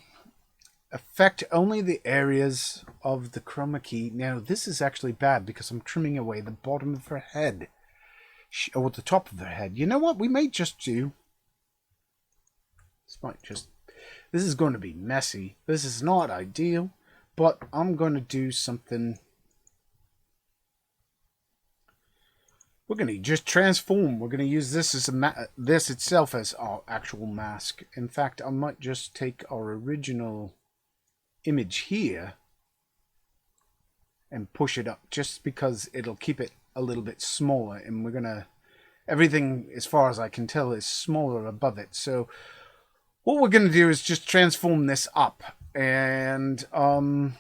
affect only the areas of the chroma key. Now, this is actually bad because I'm trimming away the bottom of her head. Or the top of her head. You know what? We may just do... This is going to be messy. This is not ideal. But I'm going to do something... We're going to just transform. We're going to use this as this itself as our actual mask. In fact, I might just take our original image here and push it up, just because it'll keep it a little bit smaller. And we're going to... Everything, as far as I can tell, is smaller above it. So what we're going to do is just transform this up. And then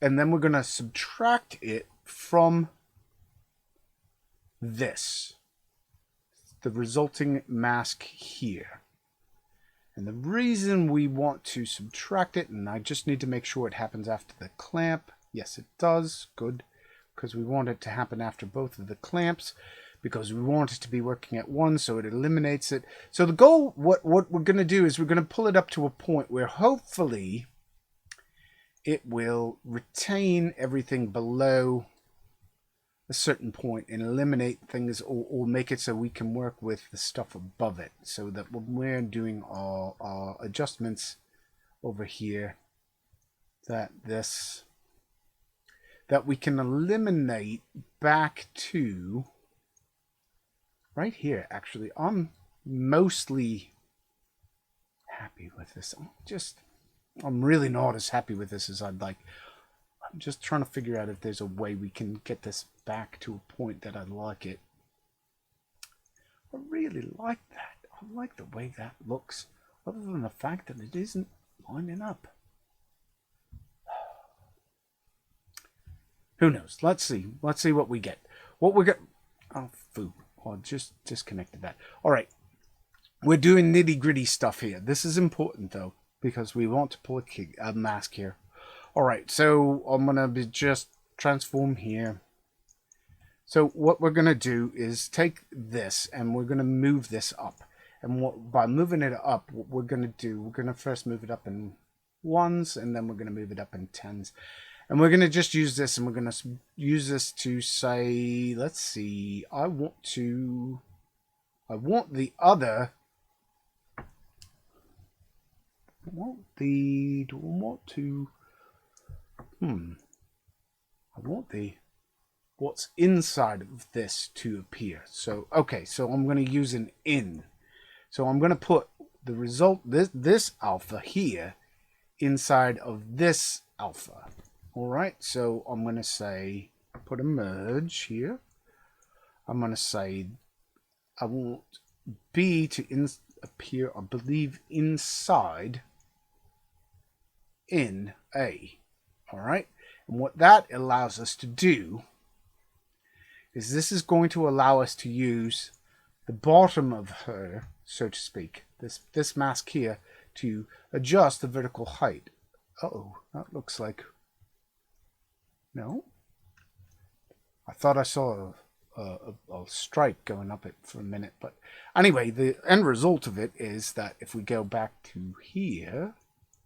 we're going to subtract it from this, the resulting mask here. And the reason we want to subtract it, and I just need to make sure it happens after the clamp. Yes, it does. Good. Because we want it to happen after both of the clamps, because we want it to be working at one, so it eliminates it. So the goal, what we're going to do is we're going to pull it up to a point where hopefully it will retain everything below a certain point and eliminate things, or make it so we can work with the stuff above it, so that when we're doing our adjustments over here, that we can eliminate back to right here. Actually, I'm mostly happy with this. I'm really not as happy with this as I'd like. I'm just trying to figure out if there's a way we can get this back to a point that I like it. I really like that. I like the way that looks, other than the fact that it isn't lining up. Who knows? Let's see. Let's see what we get. What we got. Oh, foo. Oh, just disconnected that. All right. We're doing nitty-gritty stuff here. This is important, though, because we want to pull a mask here. All right. So I'm going to just transform here. So what we're going to do is take this and we're going to move this up. And by moving it up, what we're going to do, we're going to first move it up in ones, and then we're going to move it up in tens. And we're going to just use this, and we're going to use this to say, let's see, I want the other, what's inside of this to appear. So, okay, so I'm going to use an in. So I'm going to put the result, this alpha here, inside of this alpha. All right, so I'm going to say, put a merge here. I'm going to say, I want B to appear, I believe, inside in A. All right, and what that allows us to do is this is going to allow us to use the bottom of her, so to speak, this mask here, to adjust the vertical height. Uh-oh, that looks like... No? I thought I saw a stripe going up it for a minute. But anyway, the end result of it is that if we go back to here,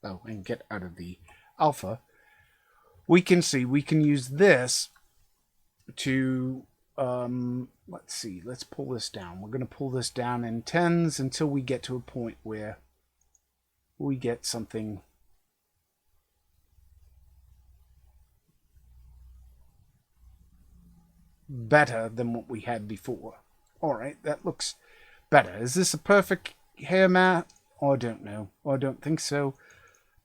and get out of the alpha, we can see we can use this to... let's see, let's pull this down. We're going to pull this down in tens until we get to a point where we get something... better than what we had before. All right, that looks better. Is this a perfect hair mat? I don't know. I don't think so.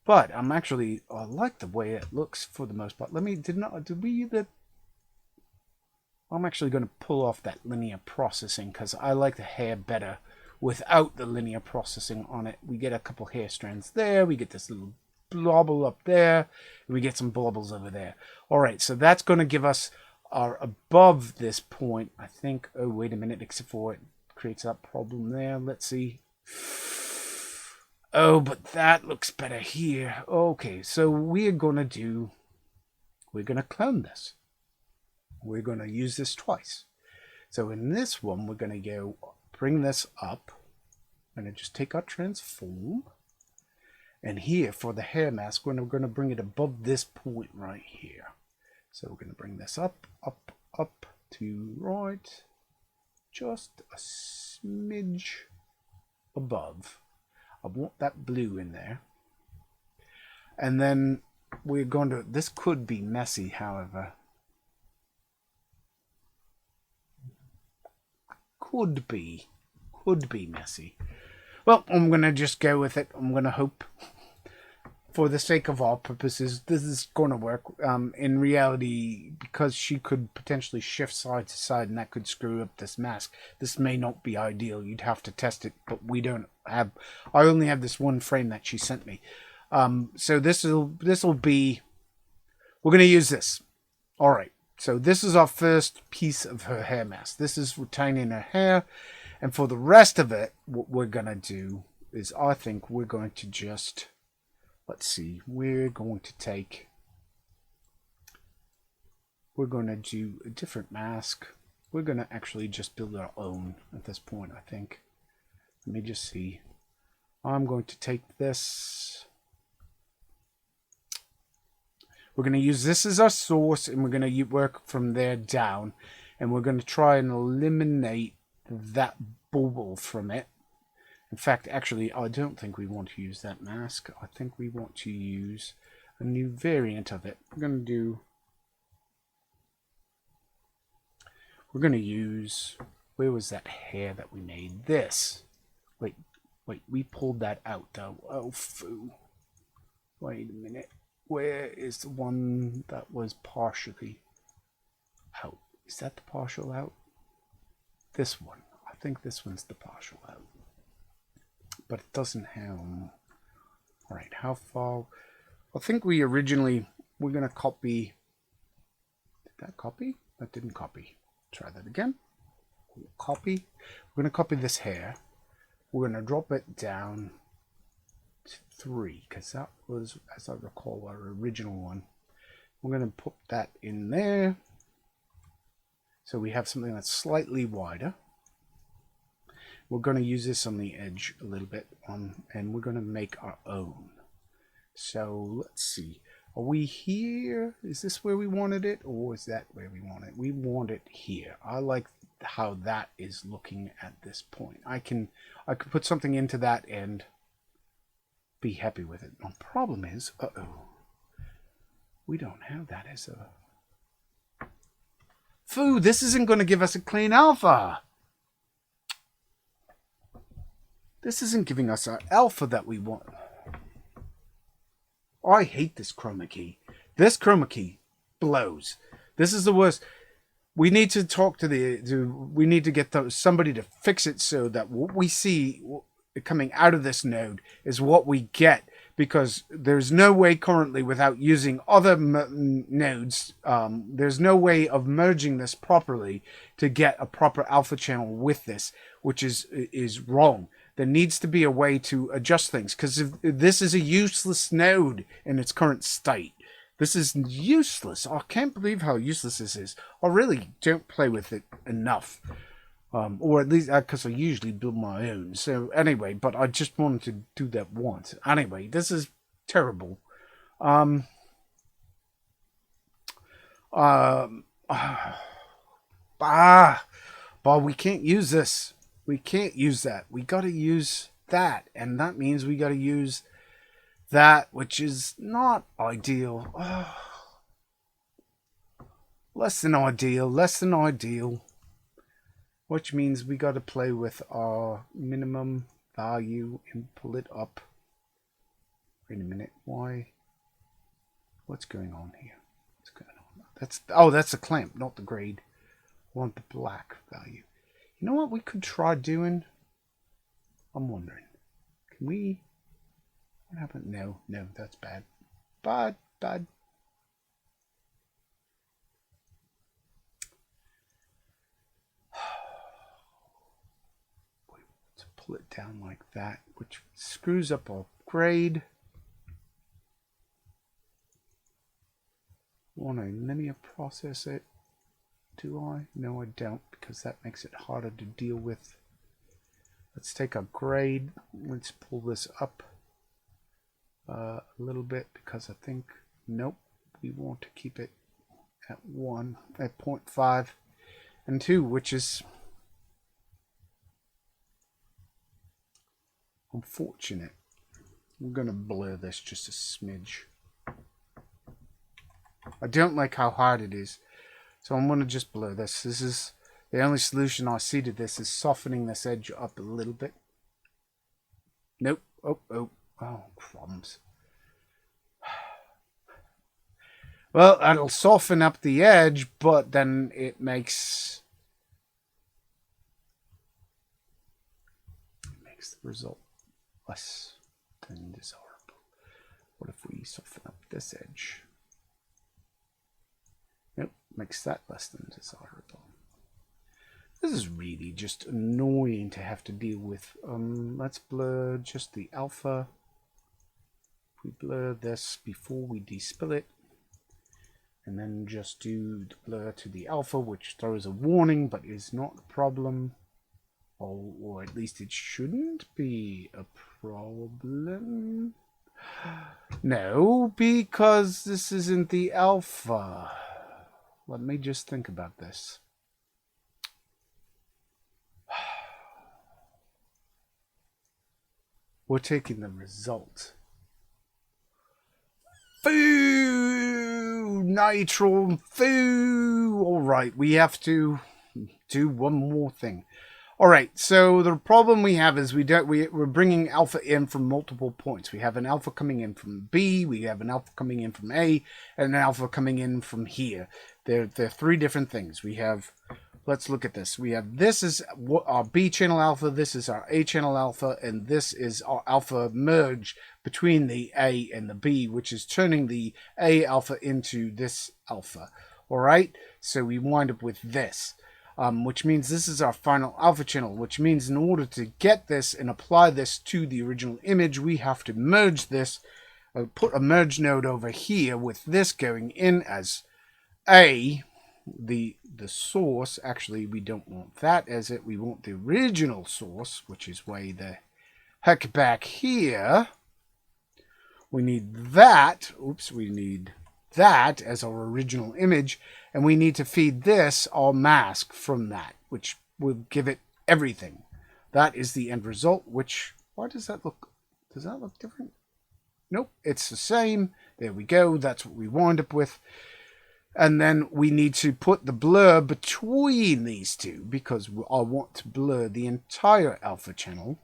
But I like the way it looks for the most part. I'm actually going to pull off that linear processing because I like the hair better without the linear processing on it. We get a couple hair strands there. We get this little blobble up there. And we get some blobbles over there. All right, so that's going to give us our above this point, I think. Oh, wait a minute, except for it creates that problem there. Let's see. Oh, but that looks better here. Okay, so we're going to clone this. We're going to use this twice. So in this one, we're going to go bring this up. I'm going to just take our transform. And here for the hair mask, we're going to bring it above this point right here. So we're going to bring this up, up, up to right. Just a smidge above. I want that blue in there. And then we're going to, this could be messy, however. Could be messy. Well, I'm going to just go with it. I'm going to hope, for the sake of our purposes, this is going to work. In reality, because she could potentially shift side to side and that could screw up this mask, this may not be ideal. You'd have to test it, but we don't have, I only have this one frame that she sent me. So this will be, we're going to use this. All right. So this is our first piece of her hair mask. This is retaining her hair. And for the rest of it, what we're going to do is, I think we're going to just, let's see, we're going to do a different mask. We're going to actually just build our own at this point, I think. Let me just see. I'm going to take this. We're going to use this as our source, and we're going to work from there down. And we're going to try and eliminate that bubble from it. In fact, actually, I don't think we want to use that mask. I think we want to use a new variant of it. We're going to use, where was that hair that we made? This. Wait, we pulled that out though. Oh, foo. Wait a minute. Where is the one that was partially out? Is that the partial out? This one. I think this one's the partial out. But it doesn't have... Alright, how far... I think we're going to copy... Did that copy? That didn't copy. Try that again. Copy. We're going to copy this hair. We're going to drop it down to 3, because that was, as I recall, our original one. We're going to put that in there. So we have something that's slightly wider. We're going to use this on the edge a little bit, and we're going to make our own. So let's see. Are we here? Is this where we wanted it, or is that where we want it? We want it here. I like how that is looking at this point. I could put something into that and be happy with it. The problem is, we don't have that as a... Foo, this isn't going to give us a clean alpha. This isn't giving us our alpha that we want. I hate this chroma key. This chroma key blows. This is the worst. We need to talk we need to get somebody to fix it so that what we see coming out of this node is what we get, because there's no way currently, without using other nodes, there's no way of merging this properly to get a proper alpha channel with this, which is wrong. There needs to be a way to adjust things, because if this is a useless node in its current state. This is useless. I can't believe how useless this is. I really don't play with it enough. Or at least because I usually build my own. So anyway, but I just wanted to do that once. Anyway, this is terrible. But we can't use this. We can't use that. We got to use that. And that means we got to use that, which is not ideal. Less than ideal, less than ideal. Which means we got to play with our minimum value and pull it up. Wait a minute, why? What's going on here? What's going on? That's the clamp, not the grade. I want the black value. You know what we could try doing? I'm wondering. Can we? What happened? No, that's bad. Bad. To pull it down like that, which screws up our grade. Want to linear process it? Do I? No, I don't, because that makes it harder to deal with. Let's take our grade. Let's pull this up a little bit, because I think, nope, we want to keep it at 0.5 and 2, which is unfortunate. We're going to blur this just a smidge. I don't like how hard it is, so I'm going to just blur this. This is the only solution I see to this, is softening this edge up a little bit. Nope. Oh, crumbs. Well, it'll soften up the edge, but then it makes the result less than desirable. What if we soften up this edge? Nope, makes that less than desirable. This is really just annoying to have to deal with. Let's blur just the alpha. We blur this before we despill it. And then just do the blur to the alpha, which throws a warning, but is not a problem. Or at least it shouldn't be a problem. No, because this isn't the alpha. Let me just think about this. We're taking the result. Foo! Natron! Foo! Alright, we have to do one more thing. Alright, so the problem we have is we're bringing alpha in from multiple points. We have an alpha coming in from B, we have an alpha coming in from A, and an alpha coming in from here. They're three different things. We have, let's look at this. We have, this is our B channel alpha, this is our A channel alpha, and this is our alpha merge between the A and the B, which is turning the A alpha into this alpha. Alright, so we wind up with this. Which means this is our final alpha channel, which means in order to get this and apply this to the original image, we have to merge this, put a merge node over here with this going in as A, the source. Actually, we don't want that as it. We want the original source, which is way the heck back here. We need that. Oops, we need that as our original image, and we need to feed this our mask from that, which will give it everything. That is the end result. Which, why does that look different? Nope, it's the same. There we go. That's what we wind up with. And then we need to put the blur between these two, because I want to blur the entire alpha channel,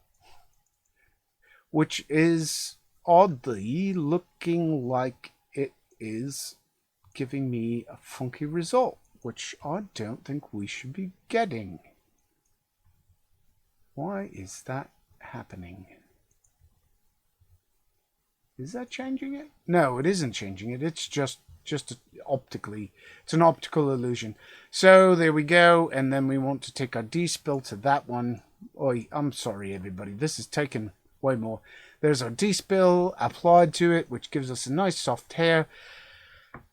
which is oddly looking like it is giving me a funky result, which I don't think we should be getting. Why is that happening? Is that changing it? No, it isn't changing it. It's just optically. It's an optical illusion. So there we go. And then we want to take our despill to that one. Oh, I'm sorry, everybody. This is taking way more. There's our despill applied to it, which gives us a nice soft hair.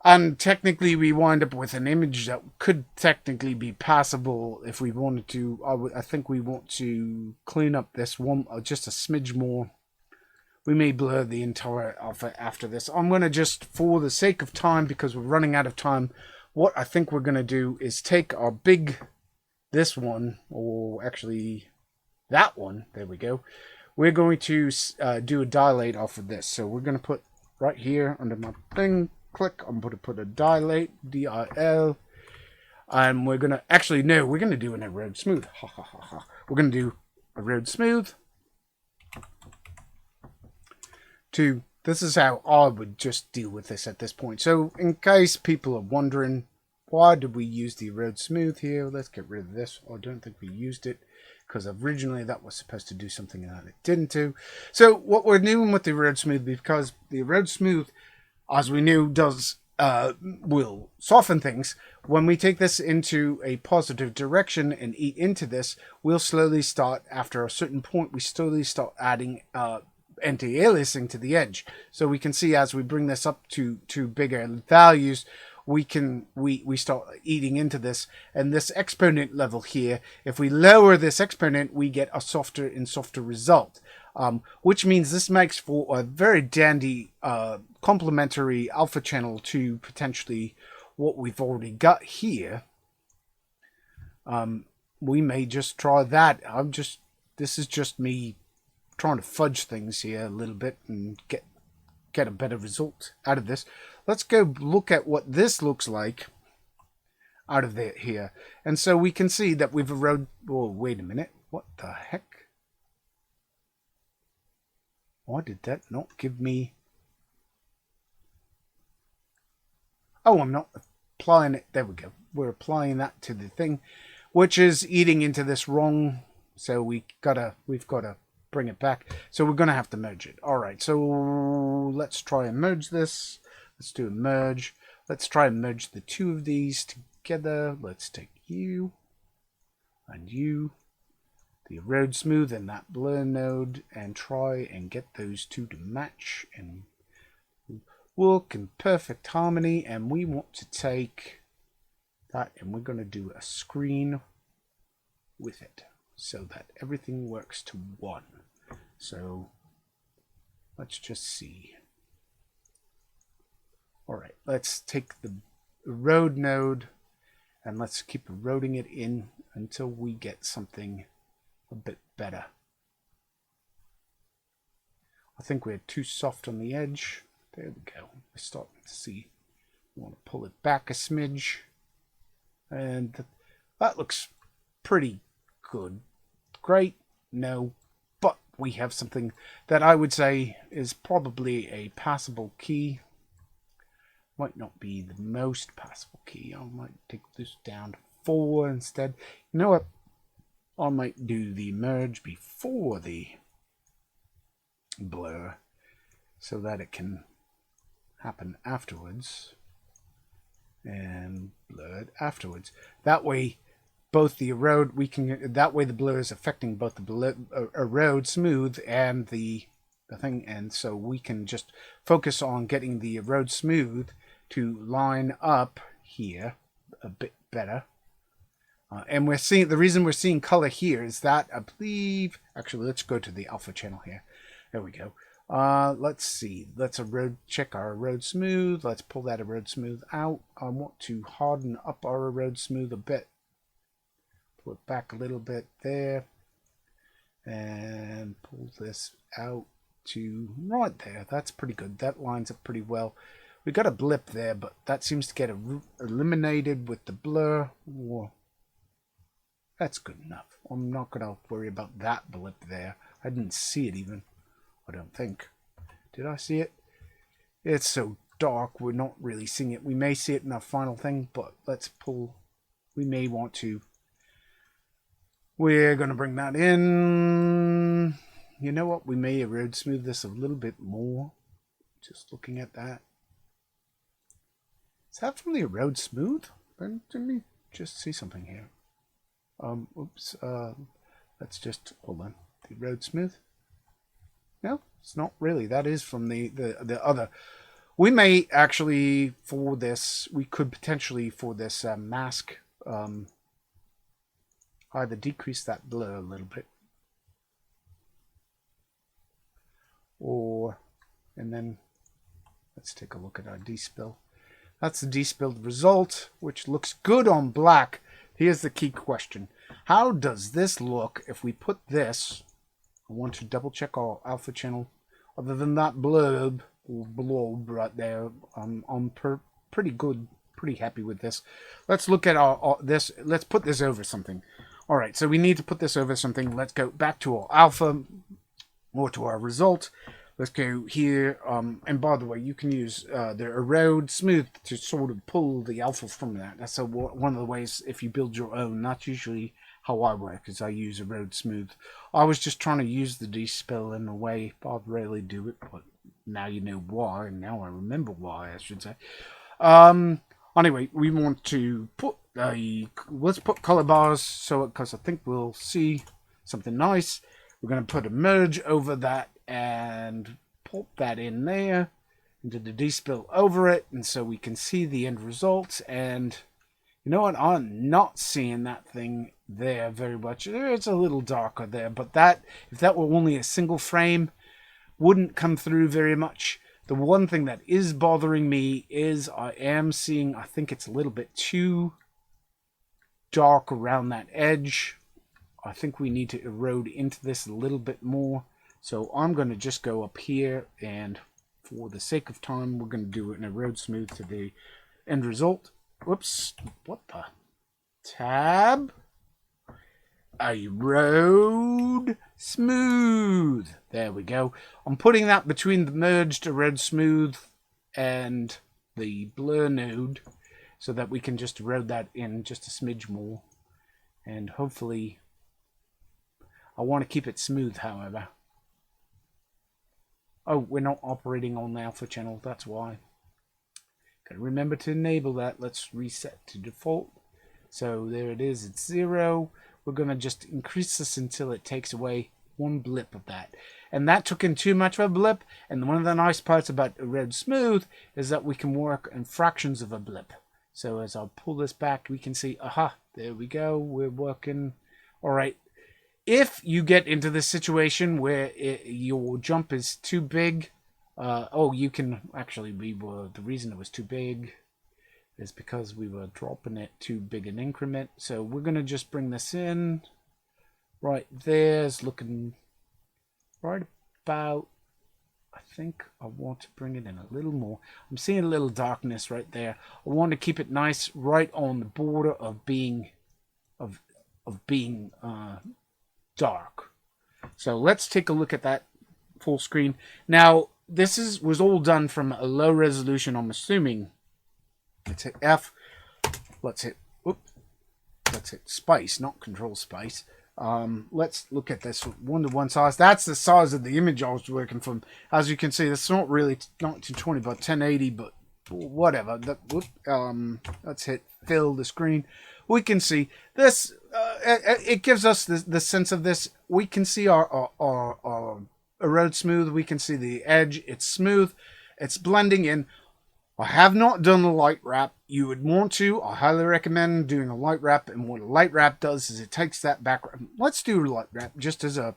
And technically, we wind up with an image that could technically be passable if we wanted to. I think we want to clean up this one just a smidge more. We may blur the entire alpha after this. I'm going to just, for the sake of time, because we're running out of time, what I think we're going to do is take our this one, or actually that one, there we go. We're going to do a dilate off of this. So we're going to put right here under my thing, click, I'm going to put a dilate, DIL, And we're going to, actually, no, we're going to do an erode smooth. Ha, ha, ha, ha. We're going to do erode smooth. This is how I would just deal with this at this point. So in case people are wondering, why did we use the erode smooth here? Let's get rid of this. I don't think we used it, because originally that was supposed to do something that it didn't do. So what we're doing with the erode smooth, because the erode smooth, as we knew, will soften things. When we take this into a positive direction and eat into this, we'll slowly start, after a certain point, we slowly start adding anti-aliasing to the edge. So we can see as we bring this up to bigger values, we start eating into this, and this exponent level here, if we lower this exponent, we get a softer and softer result, which means this makes for a very dandy complementary alpha channel to potentially what we've already got here. We may just try that. This is just me trying to fudge things here a little bit and get a better result out of this. Let's go look at what this looks like out of here. And so we can see that we've eroded... Oh, wait a minute. What the heck? Why did that not give me... Oh, I'm not applying it. There we go. We're applying that to the thing, which is eating into this wrong. So we've got to bring it back. So we're going to have to merge it. All right. So let's try and merge this. Let's do a merge. Let's try and merge the two of these together. Let's take you and you, the erode smooth and that blur node, and try and get those two to match and work in perfect harmony. And we want to take that and we're going to do a screen with it so that everything works to one. So let's just see. All right, let's take the erode node and let's keep eroding it in until we get something a bit better. I think we're too soft on the edge. There we go. We're starting to see. We want to pull it back a smidge. And that looks pretty good. Great. No. But we have something that I would say is probably a passable key. Might not be the most passable key. I might take this down to 4 instead. You know what? I might do the merge before the blur so that it can happen afterwards and blur it afterwards. That way both the erode, that way the blur is affecting both the erode smooth and the thing, and so we can just focus on getting the erode smooth to line up here a bit better. And we're seeing, the reason we're seeing color here is that I believe, actually let's go to the alpha channel here. There we go. Let's see, let's check our erode smooth. Let's pull that erode smooth out. I want to harden up our erode smooth a bit. Pull it back a little bit there. And pull this out to right there. That's pretty good. That lines up pretty well. We got a blip there, but that seems to get eliminated with the blur. Whoa. That's good enough. I'm not going to worry about that blip there. I didn't see it even. I don't think. Did I see it? It's so dark, we're not really seeing it. We may see it in our final thing, but let's pull. We may want to. We're going to bring that in. You know what? We may erode smooth this a little bit more. Just looking at that. Is that from the erode smooth? Let me just see something here. Oops. Let's just hold on. The erode smooth. No, it's not really. That is from the other. We may actually for this. We could potentially for this mask either decrease that blur a little bit, or and then let's take a look at our despill. That's the despilled result, which looks good on black. Here's the key question. How does this look if we put this... I want to double check our alpha channel. Other than that blob right there, I'm pretty good pretty happy with this. Let's look at our this. Let's put this over something. All right, so we need to put this over something. Let's go back to our alpha or to our result. Let's go here. And by the way, you can use the erode smooth to sort of pull the alpha from that. That's one of the ways if you build your own. That's usually how I work, is I use erode smooth. I was just trying to use the dispel in a way, but I rarely do it. But now you know why, and now I remember why, I should say. Anyway, we want to put let's put color bars, so because I think we'll see something nice. We're going to put a merge over that and pop that in there, into the dispel over it, and so we can see the end results. And you know what? I'm not seeing that thing there very much. It's a little darker there, but that, if that were only a single frame, wouldn't come through very much. The one thing that is bothering me is I am seeing, I think it's a little bit too dark around that edge. I think we need to erode into this a little bit more. So I'm going to just go up here, and for the sake of time, we're going to do an erode smooth to the end result. Whoops, what the? Tab. Erode smooth. There we go. I'm putting that between the merged erode smooth and the blur node so that we can just erode that in just a smidge more. And hopefully, I want to keep it smooth, however. Oh, we're not operating on the alpha channel, that's why. Gotta remember to enable that. Let's reset to default. So there it is, it's 0. We're going to just increase this until it takes away one blip of that. And that took in too much of a blip. And one of the nice parts about erode smooth is that we can work in fractions of a blip. So as I'll pull this back, we can see, aha, there we go. We're working. All right. If you get into this situation where your jump is too big, you can actually, the reason it was too big is because we were dropping it too big an increment. So we're going to just bring this in. Right there's looking right about, I think I want to bring it in a little more. I'm seeing a little darkness right there. I want to keep it nice right on the border of being dark. So let's take a look at that full screen. Now this was all done from a low resolution, I'm assuming. Let's hit F. Let's hit space, not control space. Let's look at this 1:1 size. That's the size of the image I was working from. As you can see, it's not really 1920 by 1080, but whatever. Let's hit fill the screen. We can see this. It gives us the sense of this. We can see our erode smooth. We can see the edge. It's smooth. It's blending in. I have not done a light wrap. You would want to. I highly recommend doing a light wrap. And what a light wrap does is it takes that background. Let's do a light wrap just as a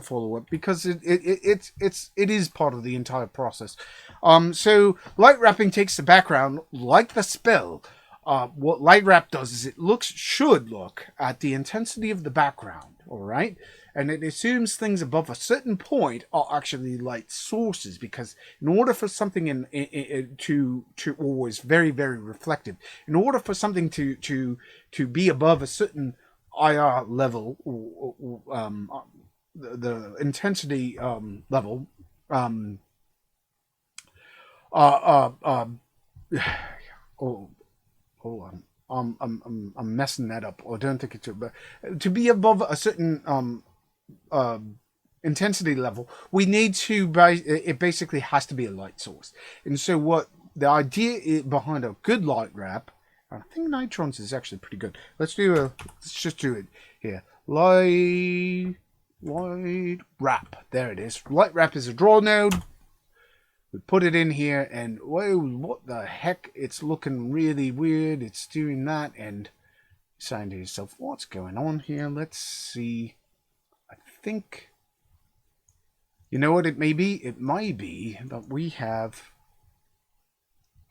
follow-up, because it is part of the entire process. So light wrapping takes the background like the spell. What light wrap does is it should look at the intensity of the background. All right. And it assumes things above a certain point are actually light sources, because in order for something to always very, very reflective, in order for something to be above a certain IR level, or the intensity level, I'm messing that up. I don't think it's to be above a certain intensity level, we need to it basically has to be a light source. And so what the idea behind a good light wrap, I think Natron's is actually pretty good. Let's just do it here. Light wrap. There it is. Light wrap is a draw node. We put it in here, and whoa, what the heck? It's looking really weird. It's doing that, and saying to yourself, what's going on here? Let's see. I think, you know what it may be? It might be that we have,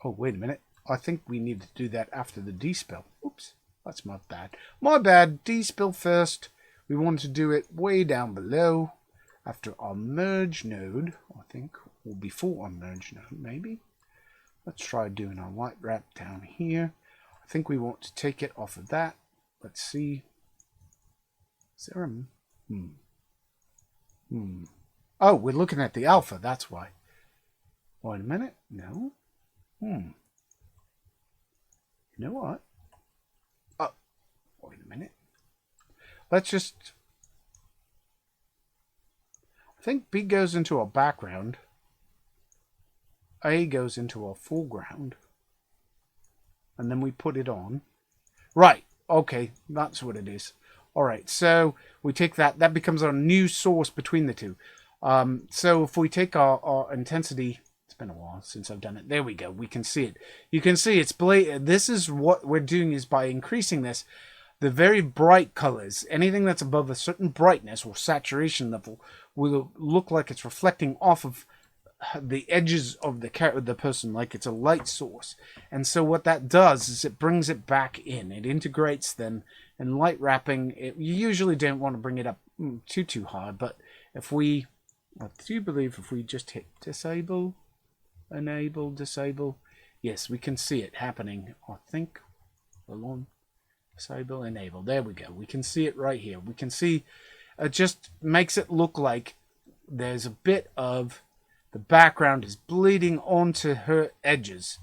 oh, wait a minute. I think we need to do that after the dispel. Oops, that's my bad. My bad. Dispel first. We want to do it way down below after our merge node, I think, or before our merge node, maybe. Let's try doing our light wrap down here. I think we want to take it off of that. Let's see. Is there a... Oh, we're looking at the alpha, that's why. Wait a minute. No. You know what? Oh, wait a minute. Let's just... I think B goes into our background. A goes into our foreground. And then we put it on. Right. Okay. That's what it is. All right. So we take that. That becomes our new source between the two. So if we take our intensity... It's been a while since I've done it. There we go. We can see it. You can see it's blatant. This is what we're doing is by increasing this. The very bright colors, anything that's above a certain brightness or saturation level, will look like it's reflecting off of the edges of the person, like it's a light source. And so what that does is it brings it back in. It integrates then. And light wrapping, you usually don't want to bring it up too hard, but if we, I do believe if we just hit disable, enable, disable, yes, we can see it happening. I think along. Disable, enable. There we go. We can see it right here. We can see it just makes it look like there's a bit of the background is bleeding onto her edges,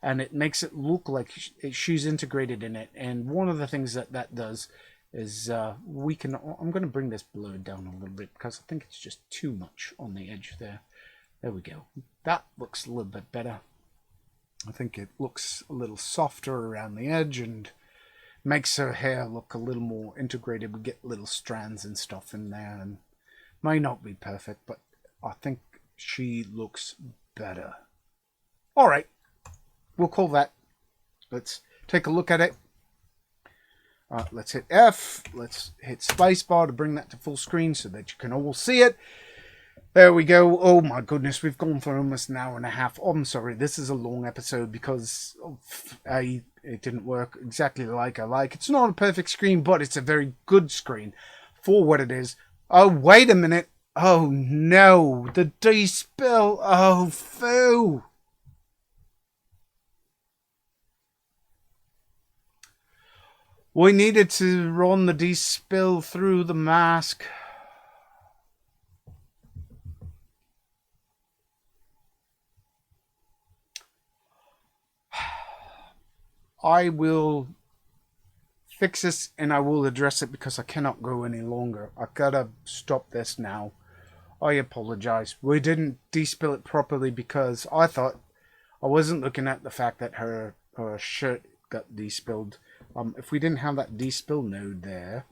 and it makes it look like she's integrated in it. And one of the things that does is we can... I'm going to bring this blur down a little bit because I think it's just too much on the edge there. There we go. That looks a little bit better. I think it looks a little softer around the edge and makes her hair look a little more integrated. We get little strands and stuff in there, and may not be perfect, but I think she looks better. All right, we'll call that. Let's take a look at it. Let's hit F. Let's hit spacebar to bring that to full screen so that you can all see it. There we go. Oh my goodness, we've gone for almost an hour and a half. Oh, I'm sorry, this is a long episode because it didn't work exactly like I like. It's not a perfect screen, but it's a very good screen for what it is. Oh, wait a minute. Oh no, the D-spill. Oh, foo. We needed to run the D-spill through the mask. I will fix this and I will address it because I cannot go any longer. I gotta stop this now. I apologize. We didn't despill it properly because I thought I wasn't looking at the fact that her shirt got despilled. If we didn't have that despill node there,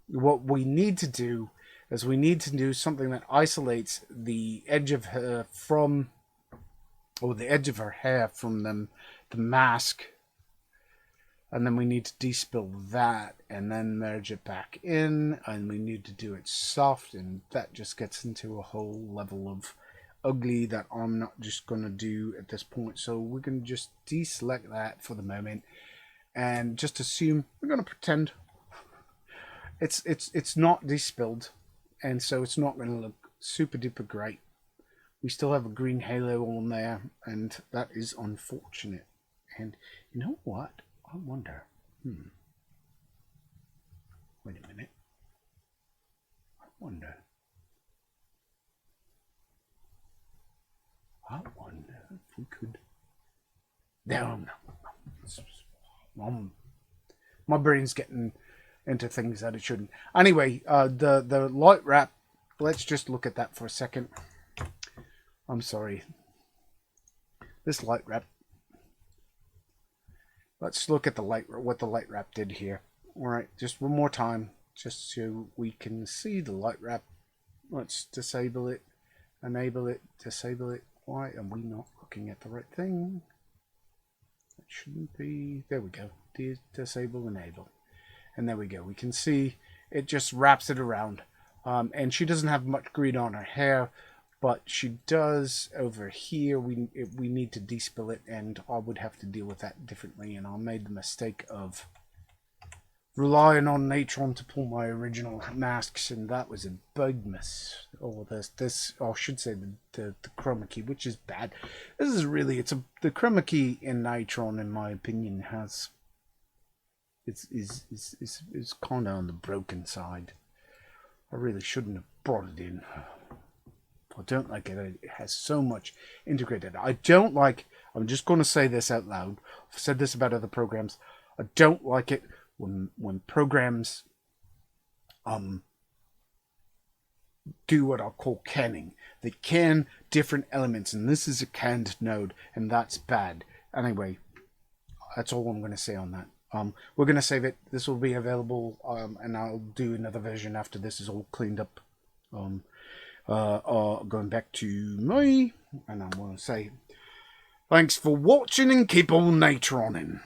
what we need to do is we need to do something that isolates the edge of her from, or the edge of her hair from the mask, and then we need to despill that and then merge it back in, and we need to do it soft, and that just gets into a whole level of ugly that I'm not just going to do at this point. So we're going to just deselect that for the moment and just assume we're going to pretend it's not despilled, and so it's not going to look super duper great. We still have a green halo on there, and that is unfortunate. And you know what? I wonder. Wait a minute. I wonder if we could. No. My brain's getting into things that it shouldn't. Anyway, the light wrap. Let's just look at that for a second. I'm sorry. This light wrap. Let's look at what the light wrap did here. All right, just one more time, just so we can see the light wrap. Let's disable it, enable it, disable it. Why are we not looking at the right thing? It shouldn't be. There we go. Disable, enable, and there we go. We can see it just wraps it around, and she doesn't have much green on her hair. But she does over here. We need to despill it, and I would have to deal with that differently. And I made the mistake of relying on Natron to pull my original masks, and that was a big miss. Oh, I should say the Chroma Key, which is bad. This is really, the Chroma Key in Natron, in my opinion, is kind of on the broken side. I really shouldn't have brought it in. I don't like it. It has so much integrated. I don't like, I'm just going to say this out loud. I've said this about other programs. I don't like it when programs do what I'll call canning. They can different elements, and this is a canned node, and that's bad. Anyway, that's all I'm going to say on that. We're going to save it. This will be available, and I'll do another version after this is all cleaned up. Going back to me, and I'm going to say thanks for watching and keep on Natroning.